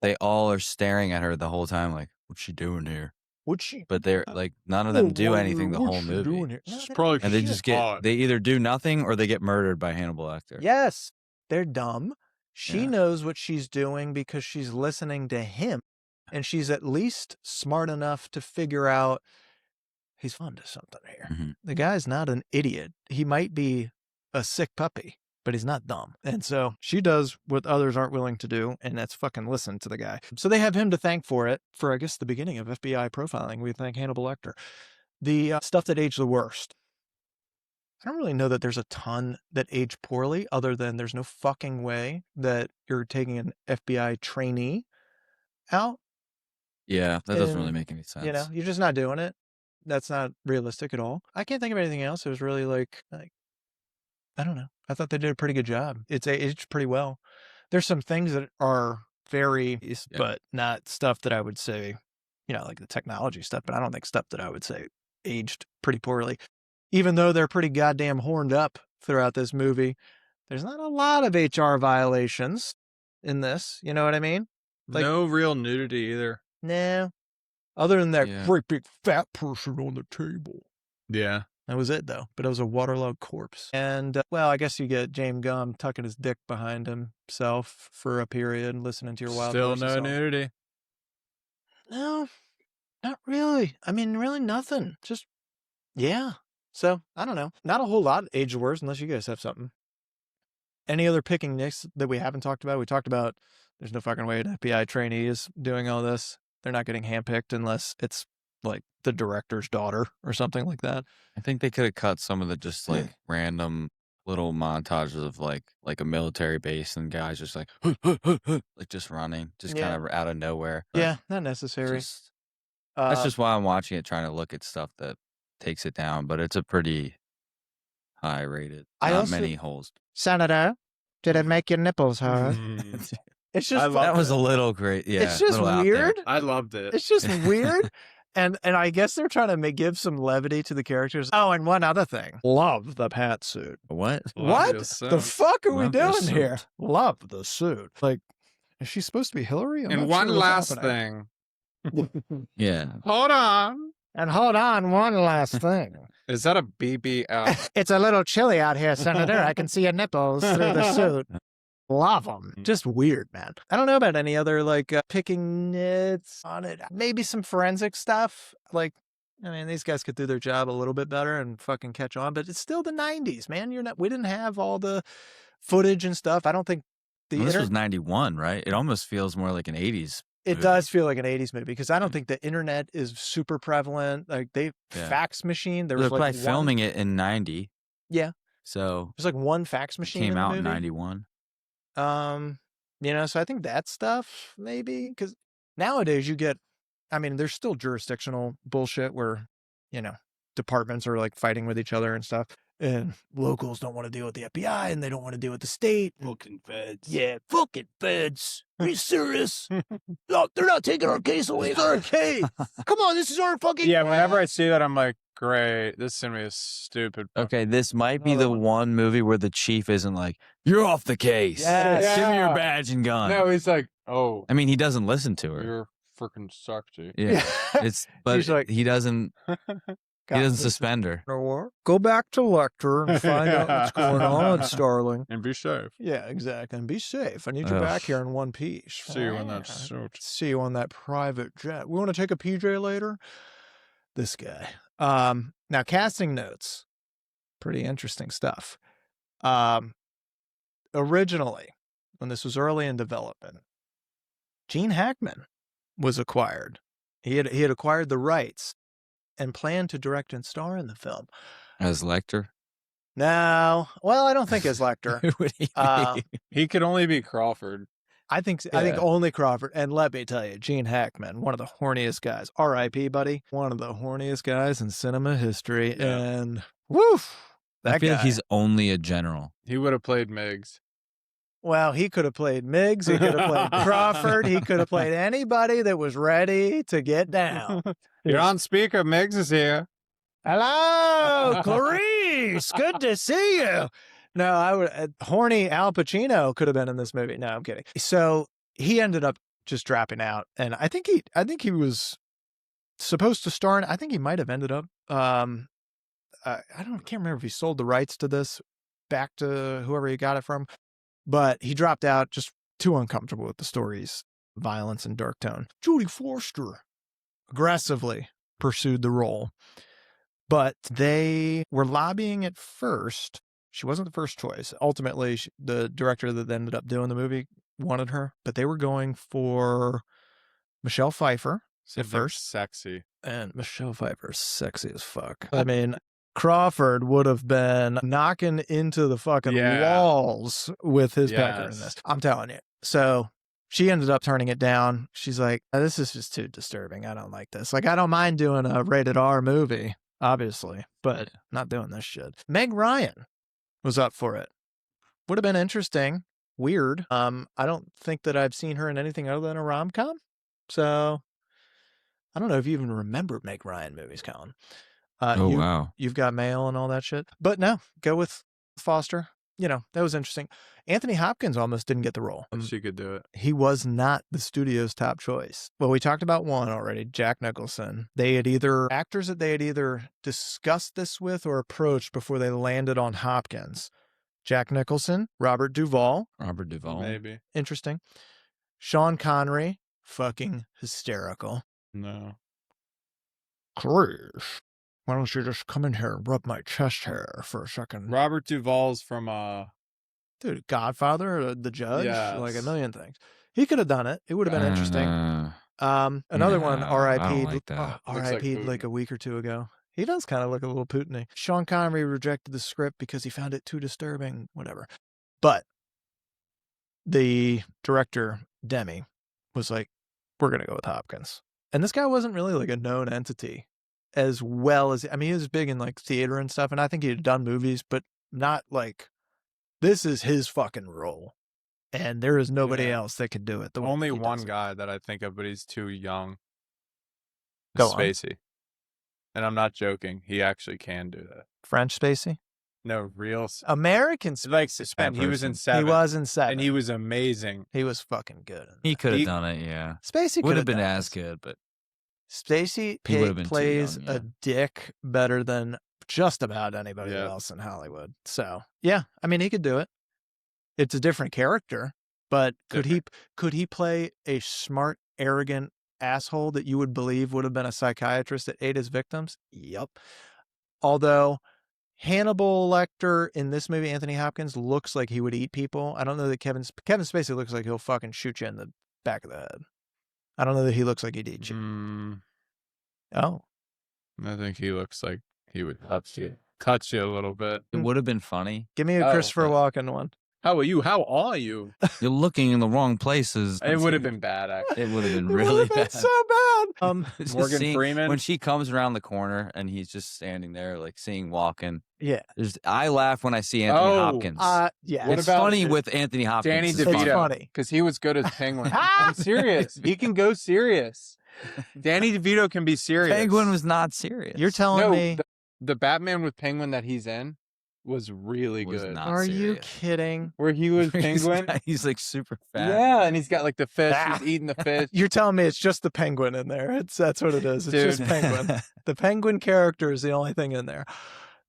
They all are staring at her the whole time, like, what's she doing here? Would she? But they're like, none of them do anything the What's whole she movie. doing here? No, It's they- probably And they she's just get, hot. they either do nothing or they get murdered by Hannibal Lecter. Yes, they're dumb. She Yeah. knows what she's doing because she's listening to him. And she's at least smart enough to figure out he's onto something here. Mhm. The guy's not an idiot. He might be a sick puppy, but he's not dumb. And so she does what others aren't willing to do, and that's fucking listen to the guy. So they have him to thank for it, for I guess the beginning of FBI profiling. We thank Hannibal Lecter. The stuff that aged the worst. I don't really know that there's a ton that aged poorly, other than there's no fucking way that you're taking an FBI trainee out. Yeah, that doesn't really And, make any sense. You know, you're just not doing it. That's not realistic at all. I can't think of anything else. It was really like I don't know. I thought they did a pretty good job. It's aged pretty well. There's some things that are very, but not stuff that I would say, like the technology stuff, but I don't think stuff that I would say aged pretty poorly. Even though they're pretty goddamn horned up throughout this movie, there's not a lot of HR violations in this. You know what I mean? Like, no real nudity either. No. Other than that Yeah. great big fat person on the table. Yeah. That was it, though. But it was a waterlogged corpse. And, well, I guess you get James Gum tucking his dick behind himself for a period, listening to your wild Still voice no song. nudity. No, not really. I mean, really nothing. Just, yeah. So, I don't know. Not a whole lot aged worse, unless you guys have something. Any other picking nicks that we haven't talked about? We talked about there's no fucking way an FBI trainee is doing all this. They're not getting handpicked unless it's like the director's daughter or something like that. I think they could have cut some of the just like random little montages of like a military base and guys just like like just running, just kind of out of nowhere. Yeah, not necessary. That's just why I'm watching it, trying to look at stuff that takes it down, but it's a pretty high rated. Not many holes. Senator, did it make your nipples hard? It's just that was a little great. Yeah, it's just weird. I loved it. It's just weird. And I guess they're trying to give some levity to the characters. Oh, and one other thing. Love the pat suit. What? What the fuck are we doing suit. here? Love the suit. Like, is she supposed to be Hillary? I'm And not one sure what's last happening. thing. Yeah. Hold on. And hold on, one last thing. Is that a BBL? It's a little chilly out here, Senator. I can see your nipples through the suit. Love them. Just weird, man. I don't know about any other, like, picking nits on it. Maybe some forensic stuff. Like, I mean, these guys could do their job a little bit better and fucking catch on, but it's still the 90s, man. We didn't have all the footage and stuff. I don't think this was 91, right? It almost feels more like an 80s. It does feel like an 80s movie because I don't think the internet is super prevalent. Like, fax machine. There was They're like probably filming it in 90. Yeah. So there's like one fax machine. Came out in movie. 91. So I think that stuff maybe because nowadays there's still jurisdictional bullshit where, departments are like fighting with each other and stuff. And locals don't want to deal with the FBI and they don't want to deal with the state. Fucking feds. Yeah, fucking feds. Are you serious? Look, they're not taking our case away. It's our case. Come on, this is our fucking. Yeah, whenever I see that, I'm like, great. This is going to be a stupid. Okay, this might be the one movie where the chief isn't like, you're off the case. Yes. Give me your badge and gun. No, he's like, oh. I mean, he doesn't listen to her. You're freaking suck, dude. Yeah. But He's like, he doesn't. He doesn't suspend her. Go back to Lecter and find out what's going on, Starling. And be safe. Yeah, exactly. And be safe. I need you back here in one piece. See you in that suit. See you on that private jet. We want to take a PJ later? This guy. Now, casting notes. Pretty interesting stuff. Originally, when this was early in development, Gene Hackman was acquired. He had acquired the rights and planned to direct and star in the film. As Lecter? No. Well, I don't think as Lecter. Who would he be? He could only be Crawford. I think only Crawford. And let me tell you, Gene Hackman, one of the horniest guys. R.I.P., buddy. One of the horniest guys in cinema history. Yeah. And woof. I feel like he's only a general. He would have played Miggs. Well, he could have played Miggs. He could have played Crawford. He could have played anybody that was ready to get down. You're on speaker. Miggs is here. Hello, Clarice. Good to see you. No, I would. Horny Al Pacino could have been in this movie. No, I'm kidding. So he ended up just dropping out, and I think he was supposed to star in. I think he might have ended up. Can't remember if he sold the rights to this back to whoever he got it from. But he dropped out, just too uncomfortable with the stories violence and dark tone. Jodie Foster aggressively pursued the role, but they were lobbying at first. She wasn't the first choice. Ultimately, the director that ended up doing the movie wanted her, but they were going for Michelle Pfeiffer at first. Sexy. And Michelle Pfeiffer's sexy as fuck. I mean, Crawford would have been knocking into the fucking walls with his pecker in this. I'm telling you. So she ended up turning it down. She's like, this is just too disturbing. I don't like this. Like, I don't mind doing a rated R movie, obviously, but not doing this shit. Meg Ryan was up for it. Would have been interesting. Weird. I don't think that I've seen her in anything other than a rom-com. So I don't know if you even remember Meg Ryan movies, Colin. Wow. You've got Mail and all that shit. But no, go with Foster. You know, that was interesting. Anthony Hopkins almost didn't get the role. She could do it. He was not the studio's top choice. Well, we talked about one already, Jack Nicholson. Actors that they had either discussed this with or approached before they landed on Hopkins. Jack Nicholson, Robert Duvall. Maybe. Interesting. Sean Connery, fucking hysterical. No. Clarice, why don't you just come in here and rub my chest hair for a second? Robert Duvall's from Dude, Godfather, The Judge, Yes. like a million things. He could have done it. It would have been interesting. Another one, I R.I.P. don't like that. R.I.P. Looks like a week or two ago. He does kind of look a little Putin-y. Sean Connery rejected the script because he found it too disturbing, whatever. But the director, Demme, was like, we're going to go with Hopkins. And this guy wasn't really like a known entity as well as, I mean, he was big in like theater and stuff. And I think he had done movies, but not like, this is his fucking role. And there is nobody else that could do it. Only one guy that I think of, but he's too young. Go on. Spacey. And I'm not joking. He actually can do that. French Spacey? No, real. American Spacey. Like Suspend. He was in 7. He was in 7. And he was amazing. He was fucking good. He could have done it, yeah. Spacey would have been done as this. good, but Spacey He would have been too plays young, yeah. a dick better than just about anybody else in Hollywood. So, yeah, I mean, he could do it. It's a different character, but could he play a smart, arrogant asshole that you would believe would have been a psychiatrist that ate his victims? Yep. Although Hannibal Lecter in this movie, Anthony Hopkins, looks like he would eat people. I don't know that Kevin Spacey looks like he'll fucking shoot you in the back of the head. I don't know that he looks like he'd eat you. Oh. I think he looks like he would touch you a little bit. it would have been funny. Give me a Christopher Walken one. How are you? How are you? You're looking in the wrong places. It would have been bad, actually. It would have been It really would have been bad. so bad. Just Morgan Freeman? when she comes around the corner and he's just standing there, like seeing walking. Yeah. I laugh when I see Anthony Hopkins. Yeah. What It's about funny with Anthony Hopkins. Danny It's DeVito? funny. Because he was good as Penguin. I'm serious. He can go serious. Danny DeVito can be serious. Penguin was not serious. You're telling me. The Batman with Penguin that he's in was really good. Not Are you serious. kidding? Where he was Penguin. He's like super fat. Yeah, and he's got like the fish. He's eating the fish. You're telling me it's just the penguin in there. That's what it is. It's Dude. just penguin. The penguin character is the only thing in there.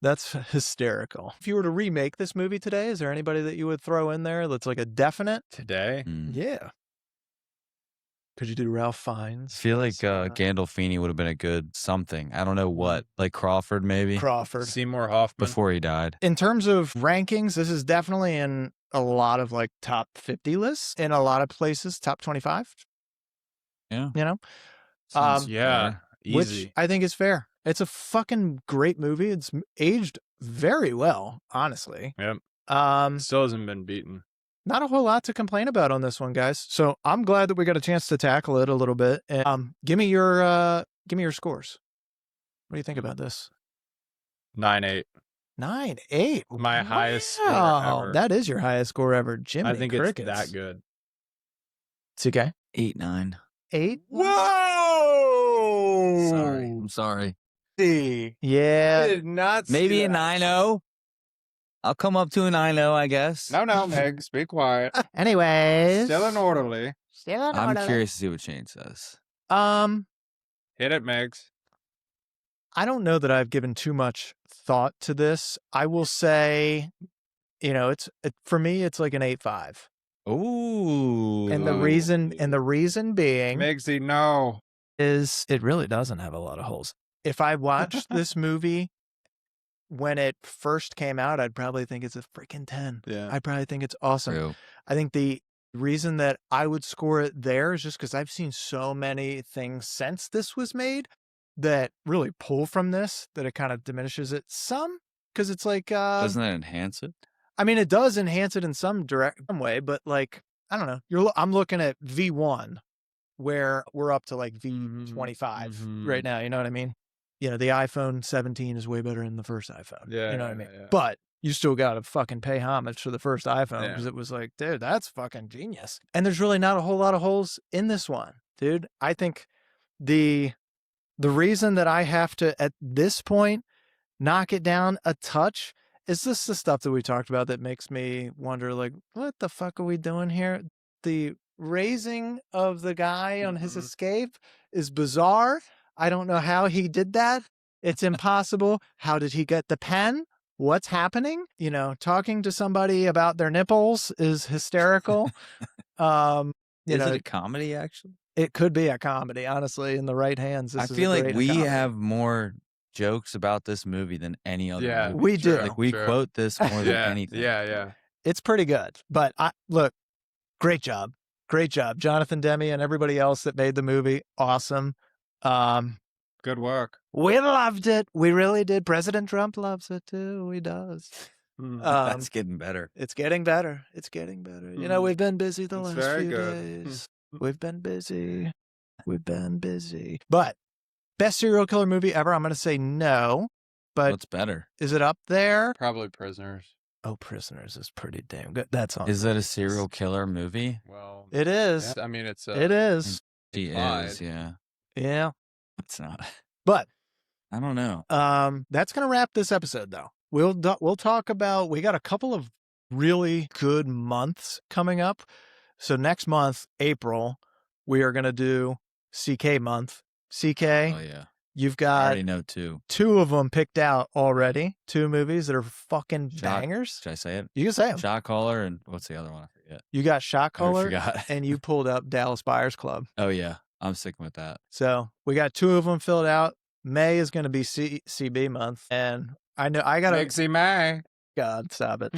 That's hysterical. If you were to remake this movie today, is there anybody that you would throw in there that's like a definite? Today? Yeah. Could you do Ralph Fiennes? I feel like Gandolfini would have been a good something. I don't know what. Like Crawford, maybe? Crawford. Seymour Hoffman. Before he died. In terms of rankings, this is definitely in a lot of like top 50 lists. In a lot of places, top 25. Yeah. You know? Sounds yeah. fair. Easy. Which I think is fair. It's a fucking great movie. It's aged very well, honestly. Yep. Still hasn't been beaten. Not a whole lot to complain about on this one, guys. So I'm glad that we got a chance to tackle it a little bit. And give me your scores. What do you think about this? 9-8. 9-8. My highest score ever. That is your highest score ever. Jimmy I think Crickets. it's that good. CK? 8-9. 8? Whoa! Sorry. I'm sorry. Yeah. I did not see Maybe a that. 9-0. I'll come up to a 9-0, I guess. No, Megs, be quiet. Anyways. Still an orderly. I'm curious to see what Shane says. Hit it, Megs. I don't know that I've given too much thought to this. I will say, for me, it's like an 8.5. Ooh. And the reason being Migsy, no. is it really doesn't have a lot of holes. If I watched this movie when it first came out, I'd probably think it's a freaking 10. Yeah. I'd probably think it's awesome. True. I think the reason that I would score it there is just because I've seen so many things since this was made that really pull from this, that it kind of diminishes it some. Because it's like... Doesn't that enhance it? I mean, it does enhance it in some way, but like, I don't know. I'm looking at V1, where we're up to like V25 right now. You know what I mean? You know, the iPhone 17 is way better than the first iPhone. Yeah. You know what I mean? Yeah. But you still got to fucking pay homage to the first iPhone because Yeah. it was like, dude, that's fucking genius. And there's really not a whole lot of holes in this one, dude. I think the reason that I have to, at this point, knock it down a touch is this the stuff that we talked about that makes me wonder, like, what the fuck are we doing here? The raising of the guy on his escape is bizarre. I don't know how he did that. It's impossible. How did he get the pen? What's happening? You know, talking to somebody about their nipples is hysterical. Is it a comedy, actually? It could be a comedy, honestly, in the right hands. I feel like we have more jokes about this movie than any other movie. We do. Like, we quote this more than anything. Yeah. It's pretty good. But look, great job. Great job. Jonathan Demme and everybody else that made the movie. Awesome. Good work. We loved it. We really did. President Trump loves it too. He does. That's getting better. It's getting better. It's getting better. You know, we've been busy the last few days. We've been busy. But best serial killer movie ever? I'm going to say no. But what's better? Is it up there? Probably Prisoners. Oh, Prisoners is pretty damn good. That's on. Is that a serial killer movie? Well, it is. I mean, it's. It is. She is. Yeah. Yeah. It's not. But I don't know. That's gonna wrap this episode, though. We'll talk about. We got a couple of really good months coming up. So next month, April, we are gonna do CK month. CK. Oh yeah. You've I got already know two. 2 of them picked out already. 2 movies that are fucking bangers. Should I say it? You can say them. Shot Caller and what's the other one? I forget. You got Shot I Caller, forgot. and you pulled up Dallas Buyers Club. Oh yeah, I'm sticking with that. So we got 2 of them filled out. May is going to be CB month, and I know I got Mixie May. God, stop it.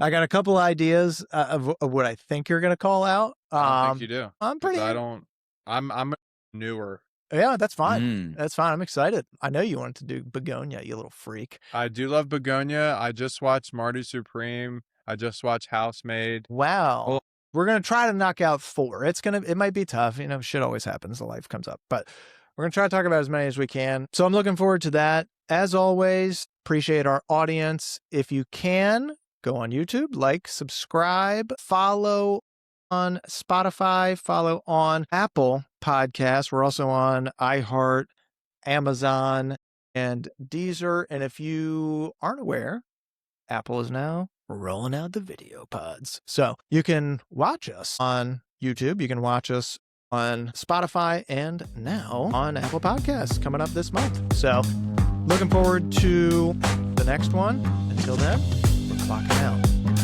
I got a couple ideas of what I think you're going to call out. I think you do. I'm pretty. I'm newer. Yeah, that's fine. That's fine. I'm excited. I know you wanted to do Begonia, you little freak. I do love Begonia. I just watched Marty Supreme. I just watched Housemaid. Wow. Well, we're going to try to knock out 4. It might be tough. You know, shit always happens. Life comes up. But we're going to try to talk about as many as we can. So I'm looking forward to that. As always, appreciate our audience. If you can, go on YouTube, like, subscribe, follow on Spotify, follow on Apple Podcasts. We're also on iHeart, Amazon, and Deezer. And if you aren't aware, Apple is now rolling out the video pods. So you can watch us on YouTube. You can watch us on Spotify and now on Apple Podcasts coming up this month. So looking forward to the next one. Until then, we're clocking out.